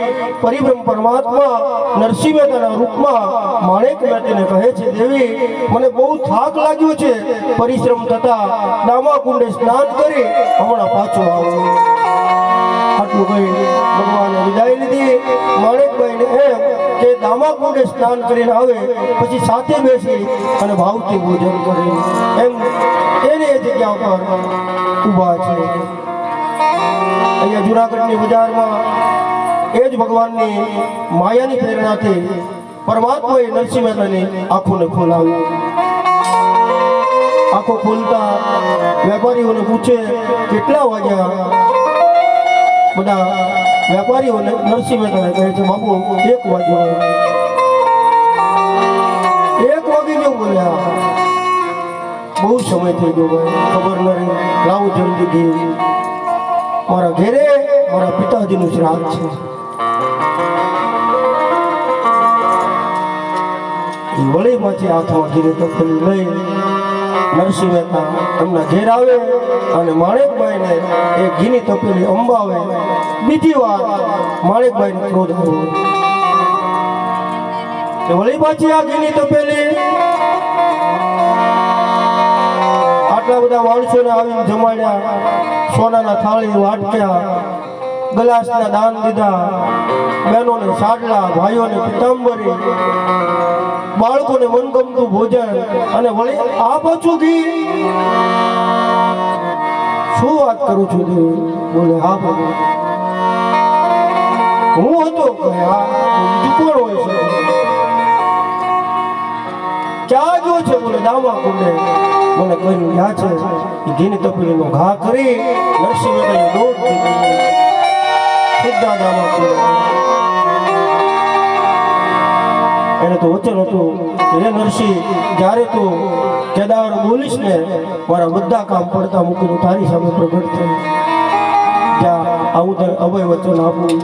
પરિબ્રહ્મ પરમાત્મા નરસિંહ મહેતાના રૂપમાં માણેક મહેતાને કહે છે, દેવી મને બહુ થાક લાગ્યો છે, પરિશ્રમ થતા દામા કુંડે સ્નાન કરી હમણાં પાછો આવું. આટલું કહી ભગવાને વિદાય લીધી. માણેકભાઈને એમ કે દામા કુંડે સ્નાન કરીને આવે પછી સાથે બેસી અને ભાવથી ભોજન કરે. એમ એને એ જગ્યા પર ઊભા છે. અહીંયા જુનાગઢની બજારમાં એ જ ભગવાનની માયાની પ્રેરણાથી પરમાત્માએ નરસિંહ મહેતાની આંખોને ખોલાવી. આંખો ખોલતા વેપારીઓને પૂછે કેટલા વાગ્યા? બધા વેપારીઓને નરસિંહ મહેતાને કહે છે, બાપુ 1 વાગ્યો. 1 વાગી ગયો બોલ્યા. બહુ સમય થઈ ગયો ભાઈ, ખબર ન રહી. લાવું જલ્દી ઘી, મારા ઘેરે મારા પિતાજીનું શ્રાદ્ધ છે. વળી માંથી હાથમાં ઘીરે તપેલી લઈ નરસિંહ મહેતા એમના ઘેર આવે અને માણેકભાઈને એ ઘીની તપેલી અંબાવે. બીજી વાર માણેકભાઈને ક્રોધ આવ્યો કે વળી પાછી આ ઘીની તપેલી. આટલા બધા માણસોને આવીને જમાડ્યા, સોનાના થાળી વાટક્યા, ગ્લાસના દાન દીધા, બહેનોને સાડલા, ભાઈઓને પિતાંબરી, બાળકોને મનગમતું ભોજન અને વળી આ પાછું ઘી. શું વાત કરું છું દેવી? બોલે હા બાબુ હું હતો. હા બીજું કોણ હોય છે? ક્યાં જો છે? બોલે દામા કુંડે. મને કહ્યું ક્યાં છે? ઘીની તપેલીનો ઘા કરી નરસિંહ મહેતાએ દોડ દીધી સીધા દામા કુંડે. એને તો વચન હતું, હે નરસિંહ, જ્યારે તું કેદાર બોલીશ ને મારા બધા કામ પડતા મૂકીને તારી સામે પ્રગટ થઈ જા. આવું તને અભય વચન આપું.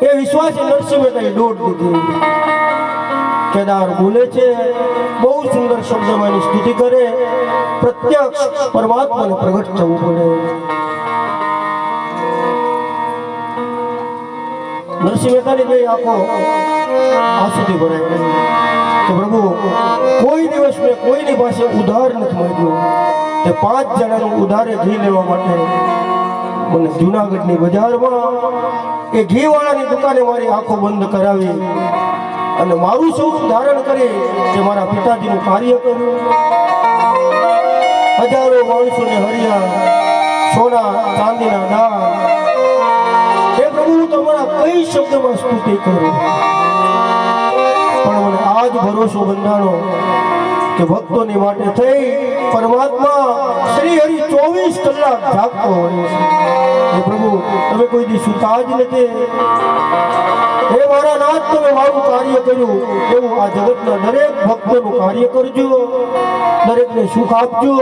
એ વિશ્વાસે નરસિંહ મહેતાએ દોડ દીધી. કેદાર બોલે છે, બહુ સુંદર શબ્દમાં એની સ્તુતિ કરે. પ્રત્યક્ષ પરમાત્માને પ્રગટ થવું પડે. નરસિંહ મહેતાની બે આંખો આંસુથી ભરાઈ ગઈ કે પ્રભુ કોઈ દિવસ મેં કોઈની પાસે ઉધાર નથી માંગ્યું. તે 5 જણાનું ઉધારે ઘી લેવા માટે મને જુનાગઢની બજારમાં એ ઘીવાળાની દુકાને મારી આંખો બંધ કરાવી અને મારું સ્વરૂપ ધારણ કરી કે મારા પિતાજીનું કાર્ય કર્યું. હજારો માણસોને હરિયા, સોના ચાંદીના દાન. હે પ્રભુ, હું તમારા કઈ શબ્દમાં સ્તુતિ કરું, પણ મને આજ ભરોસો બંધાણો કે ભક્તોની માટે થઈ પરમાત્મા શ્રી હરિ 24 કલાક જાગતો હોય છે. હે પ્રભુ, તમે કોઈ દી સુતા જ નથી. હે મારા નાથ, તમે મારું કાર્ય કર્યું એવું આ જગતના દરેક ભક્તોનું કાર્ય કાર્ય કરજો, દરેકને સુખ આપજો.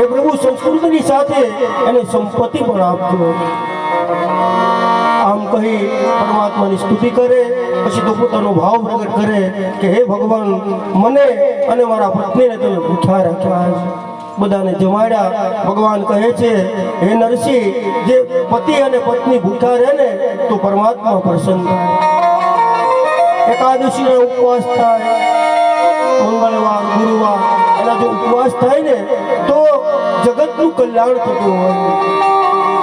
એ પ્રભુ સંસ્કૃતિની સાથે એને સંપત્તિ પણ આપજો. આમ કહી પરમાત્માની સ્તુતિ કરે. પછી તો પોતાનો ભાવ પ્રગટ કરે કે હે ભગવાન, મને અને મારા પત્નીને તમે ભૂખ્યા રાખ્યા છે, બધાને જમાડ્યા. ભગવાન કહે છે, હે નરસિંહ, જે પતિ અને પત્ની ભૂખ્યા રહે ને તો પરમાત્મા પ્રસન્ન થાય. એકાદશીનો ઉપવાસ થાય, મંગળવાર ગુરુવાર એના જો ઉપવાસ થાય ને તો જગતનું કલ્યાણ થતું હોય.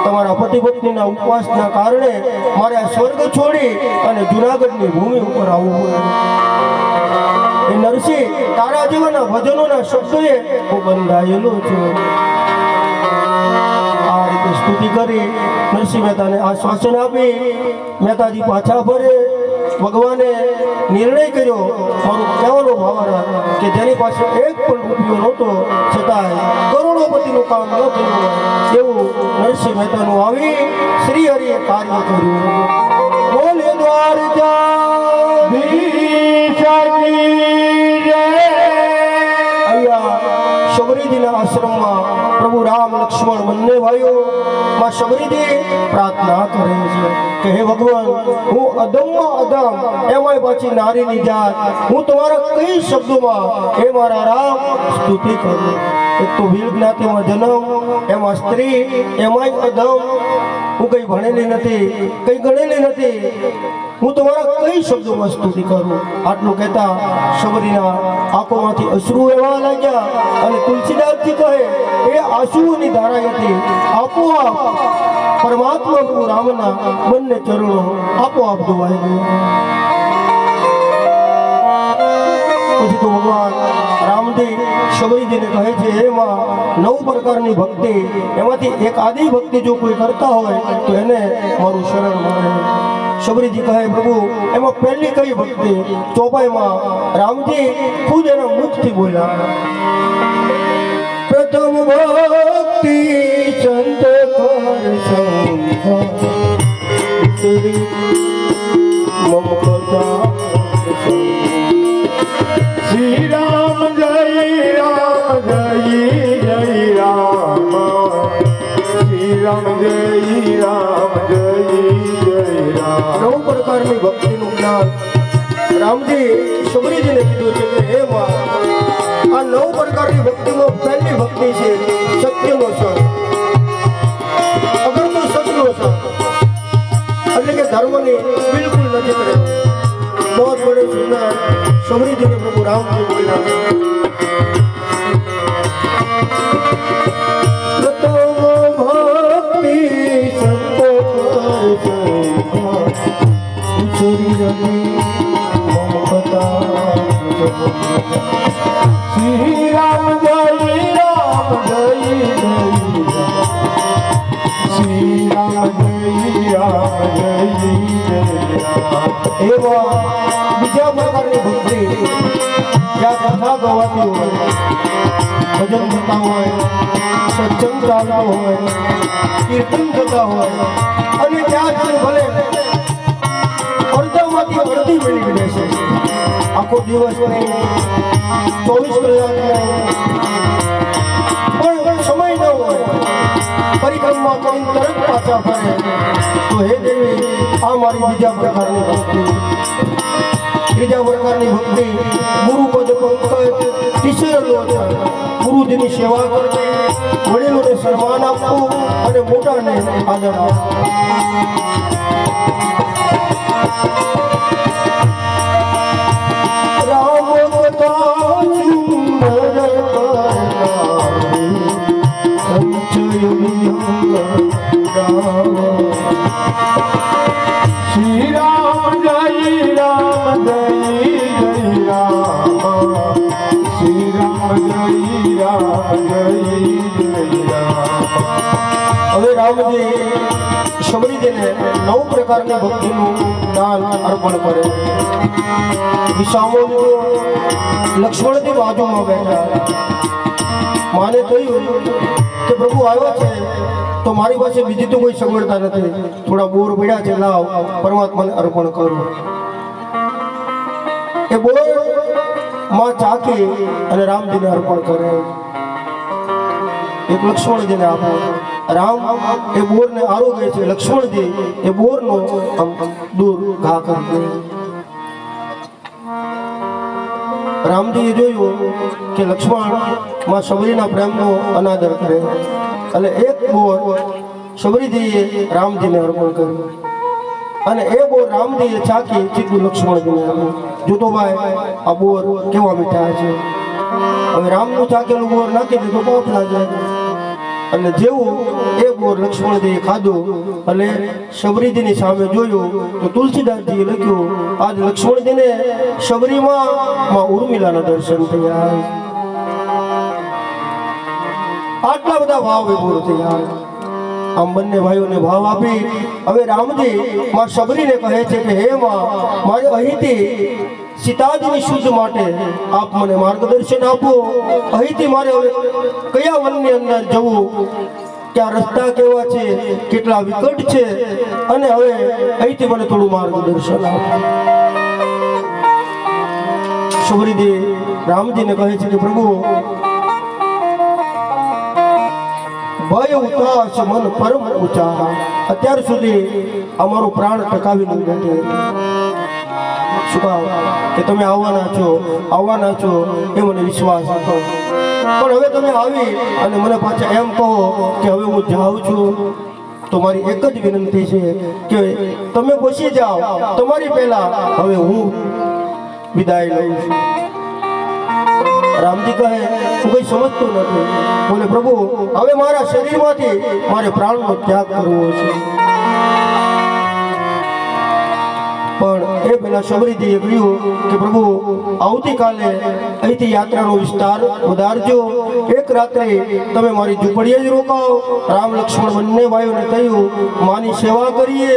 તમારા પતિ પત્નીના ઉપવાસના કારણે મારે આ સ્વર્ગ છોડી અને જુનાગઢની ભૂમિ ઉપર આવવું પડે. એ નરસિંહ, તારા જેવાના ભજનોના શબ્દોએ હું બંધાયેલો છું. આ રીતે સ્તુતિ કરી નરસિંહ મહેતાને આશ્વાસન આપી મહેતાજી પાછા ફરે. ભગવાને નિર્ણય કર્યો, મારું કહેવાનો ભાવાર્થ કે જેની પાસે એક પણ રૂપિયો નહોતો છતાંય કરોડોપતિનું કામ ન થયું એવું નરસિંહ મહેતાનું આવી શ્રી હરિએ કાર્ય કર્યું. બોલે અહીંયા શબરીજીના આશ્રમમાં પ્રભુ રામ લક્ષ્મણ બંને ભાઈઓ માં શબરીજી પ્રાર્થના કરે છે કે હે ભગવાન, હું અદમમાં અદમ, એમાંય પાછી નારીની જાત, હું તમારા કઈ શબ્દોમાં હે મારા રામ સ્તુતિ કરું. એક તો ભીલ જ્ઞાતિમાં જન્મ, એમાં સ્ત્રી, એમાંય અદમ, હું કઈ ભણેલી નથી, કઈ ગણેલી નથી, હું તમારા કઈ શબ્દોમાં સ્તુતિ કરું. આટલું કહેતા શબરીના આંખોમાંથી અશ્રુ વહેવા લાગ્યા અને તુલસીદાસજી કહે એ આંસુઓની ધારા હતી આપોઆપ પરમાત્મા પ્રભુ રામના બંને ચરણો આપોઆપ ધોવાઈ ગયા. પછી તો ભગવાન રામજી શબરીજીને કહે છે, એમાં 9 પ્રકારની ભક્તિ, એમાંથી એક આદિ ભક્તિ જો કોઈ કરતા હોય તો એને મારું શરણ મળે. શબરીજી કહે, પ્રભુ એમાં પહેલી કઈ ભક્તિ? ચોપાઈમાં રામજી ખુદ એના મુખથી બોલ્યા, પ્રથમ ભક્તિ સંત મમતા.
શ્રી રામ જય રામ જય જય રામ, શ્રી રામ જય રામ જય જય રામ.
9 પ્રકારની ભક્તિનું જ્ઞાન રામજી શબરીજીને કીધું છે કે હે માં, આ 9 પ્રકારની ભક્તિમાં પહેલી ભક્તિ છે સત્યનો સંગ. અગર તો સત્યનો સંગ એટલે કે ધર્મની બિલકુલ નથી કરે. બહુ બड़े સુંદર શબરીજીને પ્રભુ રામજી બોલ્યા,
શ્રી રામ જય રામ જય જય રામ, શ્રી રામ જય રામ જય જય રામ.
એવા બીજા પ્રકારની ભક્તિ જ્યાં કથા ગવાતી હોય, ભજન થતા હોય, સત્સંગ ચાલતો હોય, કીર્તન થતા હોય અને ત્યાં ભલે અડધામાંથી અડધી મિનિટ બેસે, આખો દિવસ નહીં, 24 કલાક પણ સમય ન હોય, પરિક્રમા કરીને તરત પાછા ફરે તો હે દેવી, આ મારી બીજા પ્રકારની ભક્તિ. ત્રીજા પ્રકારની ભક્તિ ગુરુ પદ પંકજ ટીચરનો છે. ગુરુજીની સેવા કરવી, વડીલોને સન્માન આપવું અને મોટાને આદર આપવો. રામ કથા સુંદર સંચય શ્રી રામ જય રામ જય જય રામ, શ્રી રામ જય રામ જય જય રામ. હવે રામજી શબરીજીને 9 પ્રકારની ભક્તિનું દાન અર્પણ કરે. વિસામો લક્ષ્મણજી બાજુમાં બેઠા. માને કહ્યું કે પ્રભુ આવ્યા છે તો મારી પાસે બીજી તો કોઈ સગવડતા નથી, થોડા બોર પડ્યા છે, લાવ પરમાત્માને અર્પણ કરું. એ બોર માં ચાકી અને રામજીને અર્પણ કરે. એક લક્ષ્મણજીને આપે. રામ એ બોરને આરોગે છે, લક્ષ્મણજી એ બોરનો આમ દૂર ઘા કરી દે. રામજીએ જોયું કે લક્ષ્મણ માં શબરીના પ્રેમનો અનાદર કરે એટલે એક બોર શબરીજીએ રામજીને અર્પણ કર્યું અને એ બોર રામજીએ ચાકી સીધું લક્ષ્મણજીને આપ્યું. જોતો ભાઈ આ બોર કેવા મીઠા છે. હવે રામનું ચાકેલું બોર નાખી દીધું પાપ ના જાય. અને જેવું એ બોર લક્ષ્મણજીએ ખાધું એટલે શબરીજીની સામે જોયું તો તુલસીદાસજીએ લખ્યું આજ લક્ષ્મણજીને શબરીમાં માં ઉર્મિલાના દર્શન થયા. આટલા બધા ભાવ વિભોર થયા. આમ બંને ભાઈઓને ભાવ આપી હવે રામજી માં શબરીને કહે છે કે હે માં, મારે અહીંથી સીતાજીની શુદ્ધ માટે આપ મને માર્ગદર્શન આપો. અહીંથી મારે હવે કયા વનની અંદર જવું, ક્યાં રસ્તા કેવા છે, કેટલા વિકટ છે, અને હવે અહીંથી મને થોડું માર્ગદર્શન આપો. શબરીજી રામજીને કહે છે કે પ્રભુ, ભય ઉતાસ મન પરમ ઊંચા. અત્યાર સુધી અમારો પ્રાણ ટકાવી નહીં બેઠે. શું કામ કે તમે આવવાના છો એ મને વિશ્વાસ હતો, પણ હવે તમે આવી અને મને પાછા એમ કહો કે હવે હું જાઉં છું, તો મારી એક જ વિનંતી છે કે તમે પહોંચી જાઓ, તમારી પહેલા હવે હું વિદાય લઉં છું. રામજી કહે હું કઈ સમજતો નથી. બોલે પ્રભુ, હવે મારા શરીરમાંથી મારે પ્રાણનો ત્યાગ કરવો છે. પણ એ પહેલા શબરીજીએ કહ્યું કે પ્રભુ, આવતીકાલે અહીંથી યાત્રાનો વિસ્તાર વધારજો. એક રાત્રે તમે મારી ઝૂંપડીએ જ રોકાઓ. રામ લક્ષ્મણ બંને ભાઈઓને કહ્યું માની સેવા કરીએ,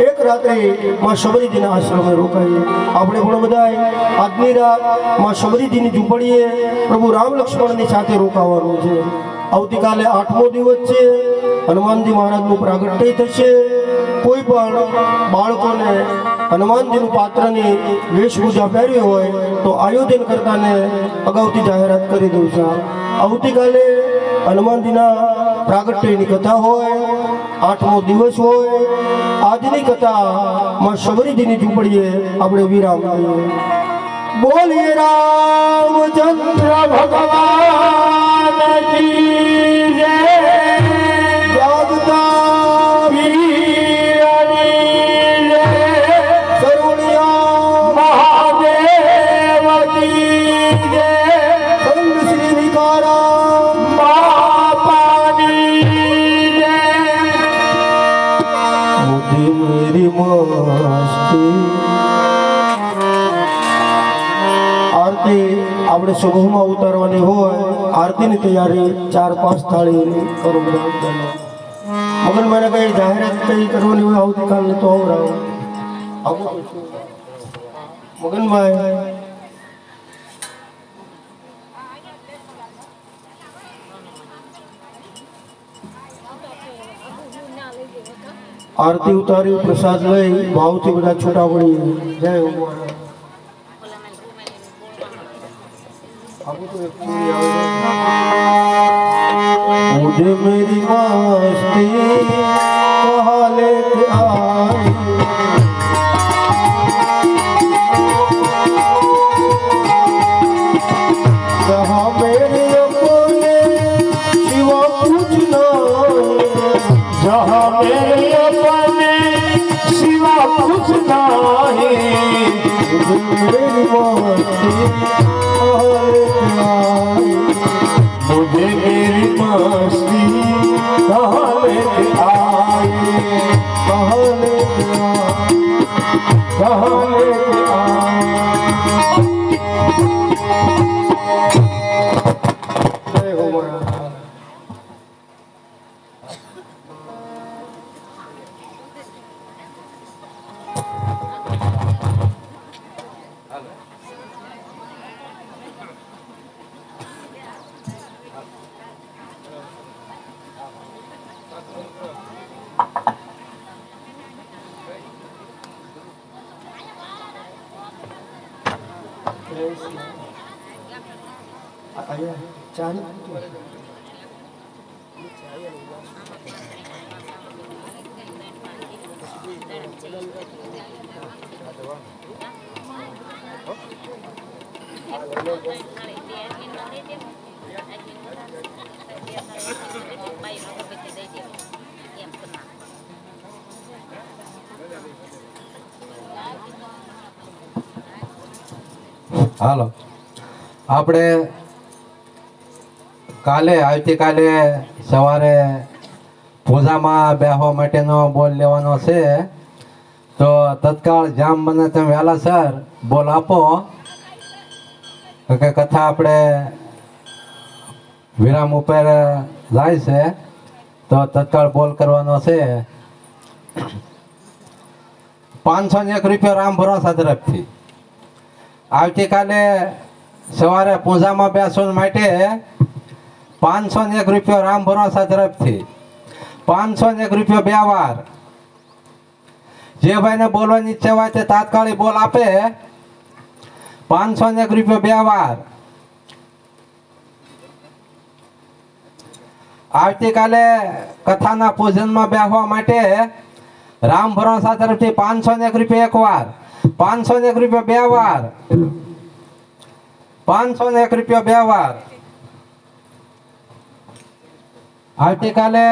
એક રાત્રે માં શબરીજીના આશ્રમે રોકાઈએ. આપણે પણ બધાય આજની રાત માં શબરીજીની ઝૂંપડીએ પ્રભુ રામ લક્ષ્મણની સાથે રોકાવાનું છે. આવતીકાલે 8મો દિવસ છે. હનુમાનજી મહારાજનું પ્રાગટ્ય થશે. કોઈ પણ બાળકોને હનુમાનજીનું પાત્રની વેશભૂષા પહેરવી હોય તો આયોજન કરતાને અગાઉથી જાહેરાત કરી દઉં છું. આવતીકાલે હનુમાનજીના પ્રાગટ્યની કથા હોય, 8મો દિવસ હોય. આજની કથા માં શબરીજીની ઝૂંપડીએ આપણે વિરામ લઈએ. બોલીએ રામચંદ્ર ભગવાન કી જય. જાગતા વીરની જય. સરુણિયા મહાદેવ કી જય. સંત શ્રી વિકારામ બાપાની જય. મુદ્દે મેરી મસ્તી. આરતી આપણે સમૂહમાં ઉતારવાની હોય. આરતીની તૈયારી 4-5 થાળી કરું. મગન મને કઈ જાહેરાત કઈ કરવાની હોય આવતીકાલને તો આવરાવો. મગનભાઈ આરતી ઉતારી પ્રસાદ લઈ ભાવથી બધા છૂટા પડીએ. જય ઉમારા. मुझे मेरी मस्ती कहाँ लेके आई. कहाँ मेरे अपने सिवा कुछ नहीं. जहाँ मेरे अपने सिवा कुछ नहीं. मुझे मेरी मस्ती मुझे मेरी मस्ती कहाँ लेके आए. कहाँ लेके आए. कहाँ लेके आए. जय हो महाराज. ચાલ
હાલો આપણે આવતીકાલે સવારે પૂજામાં બેસવા માટેનો બોલ લેવાનો છે, તો તત્કાળ જામ બને તેમ વહેલા સર બોલ આપો કે કથા આપણે વિરામ ઉપર જાય છે, તો તત્કાળ બોલ કરવાનો છે. 501 રૂપિયા રામ ભરોસા તરફથી આવતીકાલે સવારે પૂજામાં બેસવા માટે 501 રૂપિયા રામ ભરોસા તરફથી 501 રૂપિયા બે વાર. જે ભાઈને બોલવાની ઈચ્છા હોય તે તાત્કાલિક બોલ આપે. 501 રૂપિયા બે વાર. આવતીકાલે કથાના પૂજનમાં બેસવા માટે રામ ભરોસા તરફથી 501 રૂપિયા એક વાર, 501 રૂપિયા બે વાર, 501 રૂપિયા બે વાર. આવતીકાલે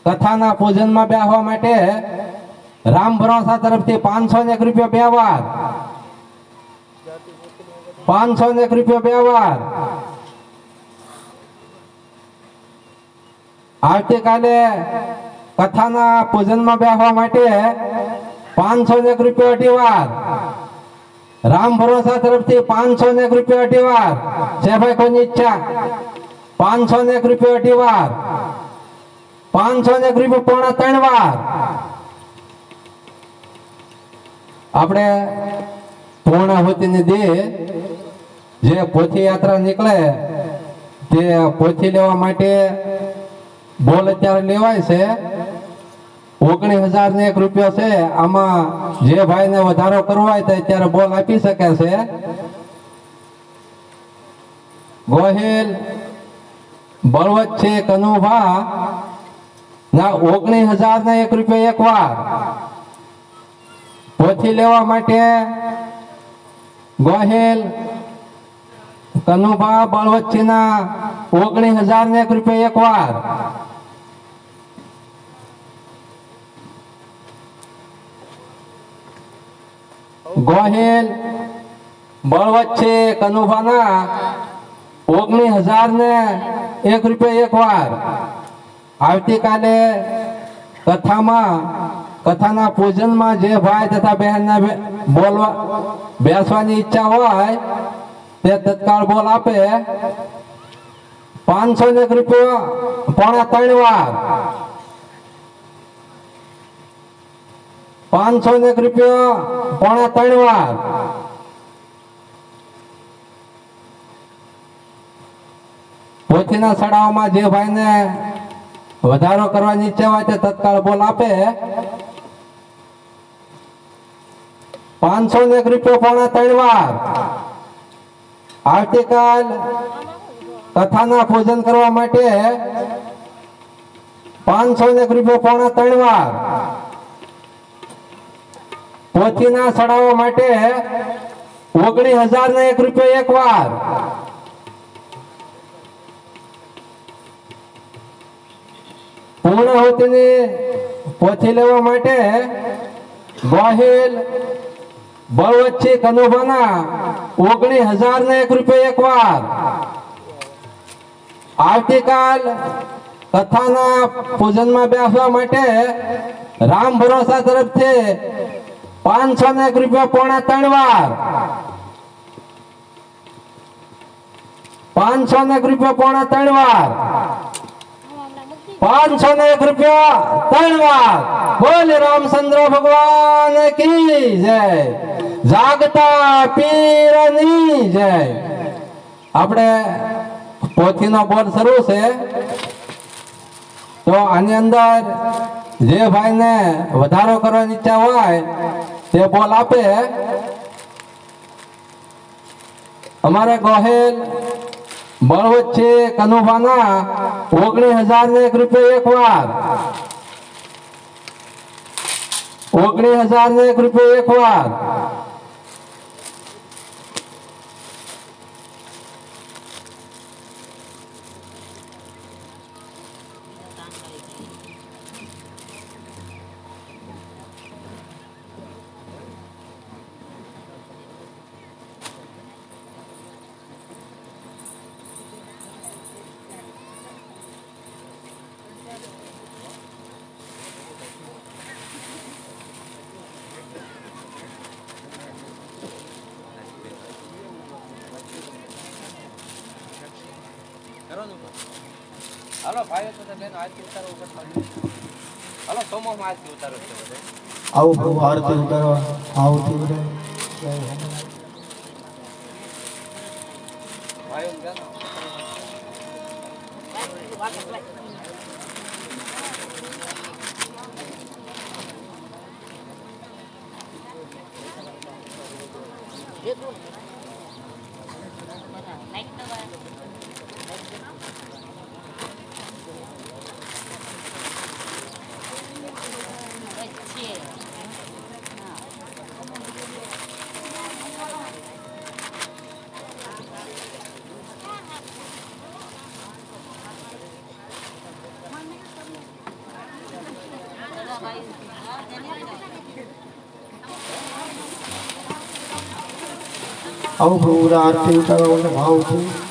કથાના પૂજનમાં બેસવા માટે રામ ભરોસા તરફથી 501 રૂપિયા બે વાર, 501 રૂપિયા બે વાર. આવતીકાલે કથાના પૂજનમાં બેસવા માટે 501 રૂપિયા અઢી વાર. રામ ભરોસા તરફથી 501 રૂપિયા અઢી વાર. છે ભાઈ કોઈની ઈચ્છા? 501 રૂપિયા અઢી વાર, 501 રૂપિયા પોણા ત્રણ વાર. આપણે પૂર્ણાહુતિની દે જે પોથી યાત્રા નીકળે તે પોથી લેવા માટે બોલ અત્યારે લેવાય છે. 19,001 રૂપિયા છે. આમાં જે ભાઈને વધારો કરવો હોય તો અત્યારે બોલ આપી શકે છે. ગોહિલ બળવત છે કનુભા ના 19,001 રૂપિયા એક વાર. પોથી લેવા માટે ગોહિલ કનુભા બળવત ના 19,001 રૂપિયા એક વાર. ગોહિલ બળવત છે કનુભાના 19,001 રૂપિયા એક વાર. આવતીકાલે કથાના પૂજનમાં જે ભાઈ તથા બહેનને બોલવા બેસવાની ઈચ્છા હોય તે તત્કાળ બોલ આપે. 501 રૂપિયા પોણા ત્રણ વાર, 501 રૂપિયા પોણા ત્રણ વાર. પોથીના સડાઓમાં જે ભાઈને વધારો કરવાની ઈચ્છા હોય તે તત્કાળ બોલ આપે. 501 રૂપિયા પોણા ત્રણ વાર. આવતીકાલ કથાના પૂજન કરવા માટે 501 રૂપિયા પોણા ત્રણ વાર. પોથીના સડાવવા માટે 19,001 રૂપિયા એક વાર. પૂર્ણાહુતિની પોથી લેવા માટે ગોહિલ બળવતજી કનુભાના 19,001 રૂપિયા એક વાર. આવતીકાલ કથાના પૂજનમાં બેસવા માટે રામ ભરોસા તરફથી 501 રૂપિયા પોણા ત્રણ વાર. 501 રૂપિયા પોણા ત્રણ વાર. 501 રૂપિયા ત્રણ વાર. બોલ રામચંદ્ર ભગવાન કી જય. જાગતા પીરની જય. આપણે પોથીનો બોલ શરૂ છે, તો આની અંદર જે ભાઈને વધારો કરવાની ઈચ્છા હોય તે બોલ આપે. અમારે ગોહેલ બળવત છે કનુભાના 19,001 રૂપિયા એક વાર, 19,001 રૂપિયા એક વાર.
હાલો ભાઈઓ તો બેન આરતી ઉતારો ઉપર હાલો સોમો માં આરતી ઉતારો છે બધે
આવો પ્રભુ આરતી ઉતારવા આવતી બધા
ભાઈઓ ને જાનો
આવો પ્રભુ બધા આરતી ઉતારવા માટે ભાવથી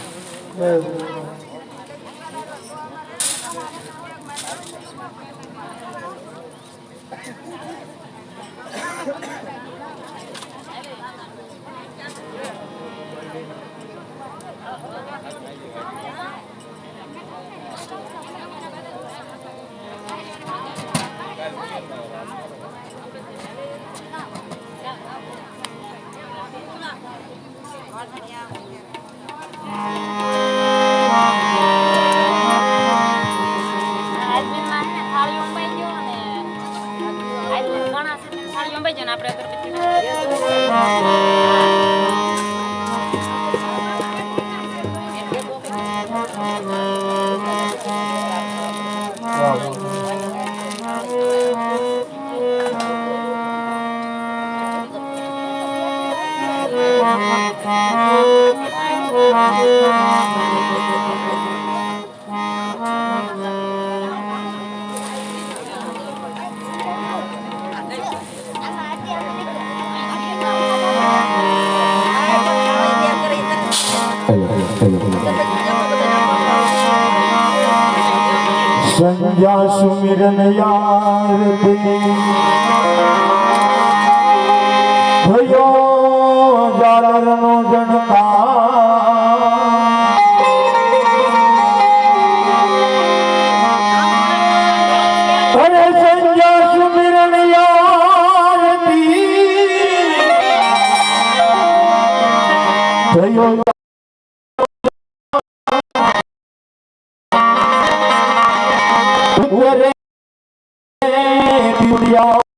સંધ્યા સુમિરન યાર ભયો જાલરનો જણકાર અરે સંધ્યા સુમિરન યાર ભયો Ore Julia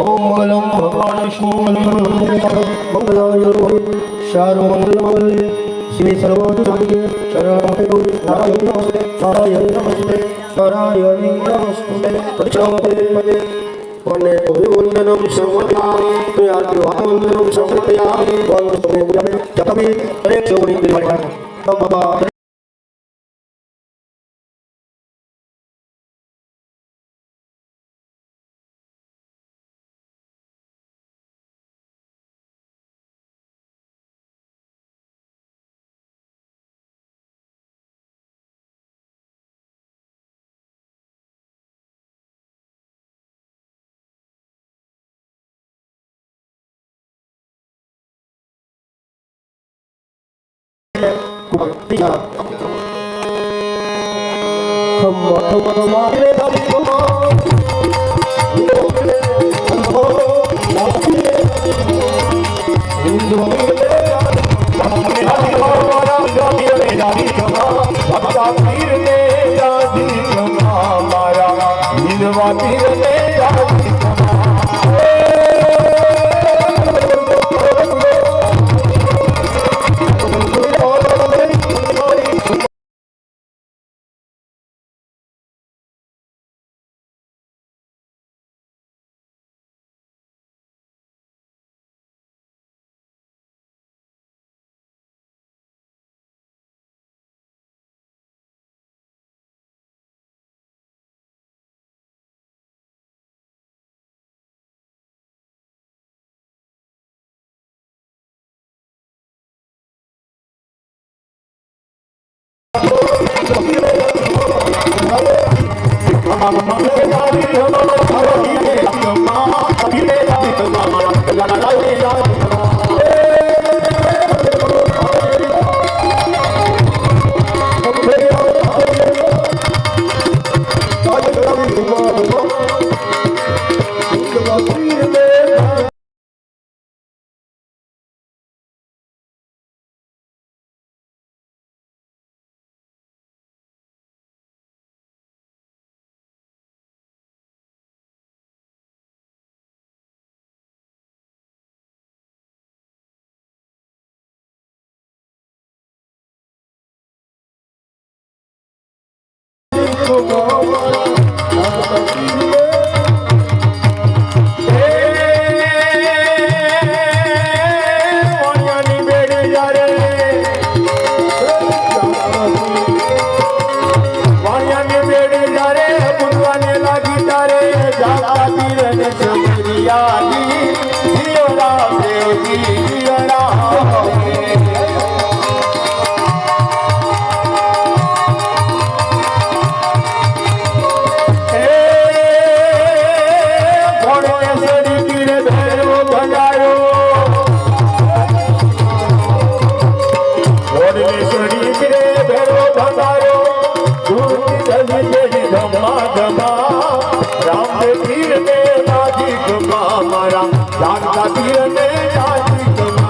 ओम मंगलम भगवान विष्णु मंगलाय सर्वमंगलमंगले श्री सर्वोत्तमके शरणं गौरी नारायण नमस्ते नारायण नमस्ते नारायण नमस्ते प्रचोदये मते वन्ने अभिवन्दनं समर्पयामि आत्मवन्दनं समर्पयामि वन्दनं जपमि हरे चोरी नमः
ભંડારો દૂરથી જજી જજી ધમા ધમા રામદેવ પીર ને નાજી ગમા મારા જાનકા પીર ને નાજી ગમા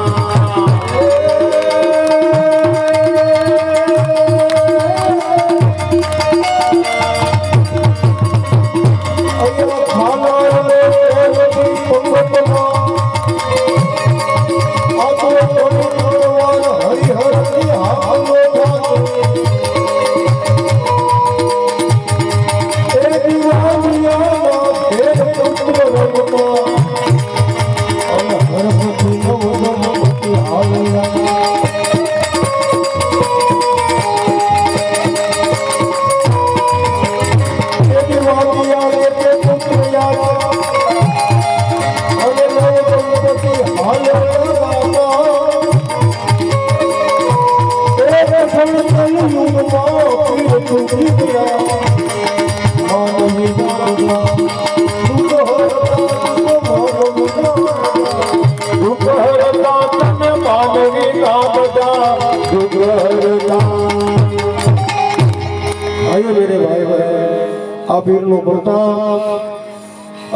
પીરનો પ્રતાપ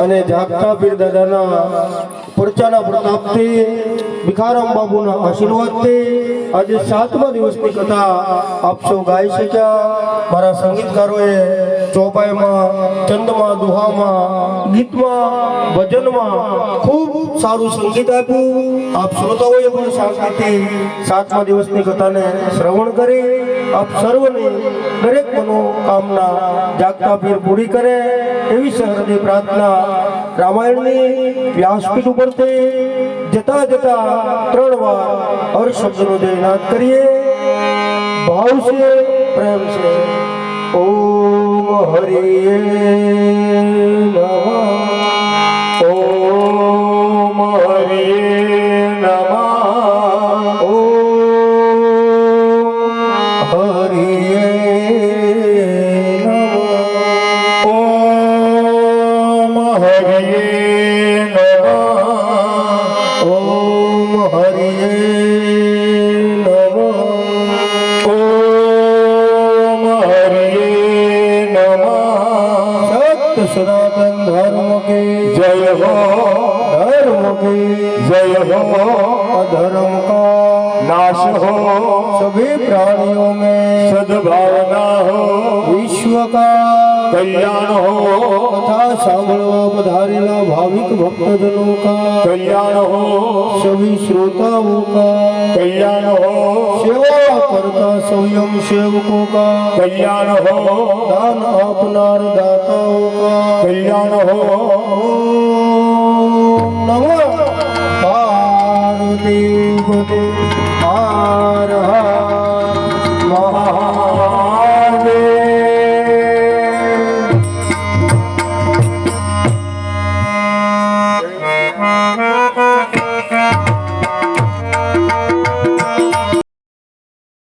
અને જાગતા પીર દાદાના પરચાના પ્રતાપથી ભિખારામ બાબુના આશીર્વાદથી આજે 7મા દિવસની કથા આપ સૌ ગાઈ શક્યા. મારા સંગીતકારોએ ચોપાઈમાં, ચંદમાં, દુહામાં, ગીતમાં, ભજનમાં ખૂબ સારું સંગીત આપ્યું. આપ શ્રોતાઓએ પણ શાંતિથી 7મા દિવસની કથાને શ્રવણ કરી આપ સર્વને દરેક મનોકામના જાગતા પીર પૂરી કરે એવી સહૃદય પ્રાર્થના. રામાયણની વ્યાસપીઠ ઉપરથી જતા જતા 3 વાર હર શબ્દનો જયનાદ કરીએ. ભાવ છે, પ્રેમ છે. ઓમ હરિયે નમઃ.
ઓમ હરિયે નમઃ.
ઓમ હરિયે નમઃ.
ઓમ હરિયે નમઃ.
ઓમ હરિયે નમઃ.
ઓમ હરિયે નમઃ.
સત્ય સનાતન ધર્મ की
जय हो,
धर्म की
जय हो,
अधर्म का
नाश हो,
सभी प्राणियों में
सद्भावना हो,
विश्व का
कल्याण हो,
तथा सांभळवा पधारेला भाविक भक्तजनों का
कल्याण हो,
सभी श्रोताओं का
कल्याण हो,
सेवा करता स्वयं सेवकों का
कल्याण हो,
दान आपनार दाताओं का
कल्याण हो.
ओम नमः पार्वती पते हर हर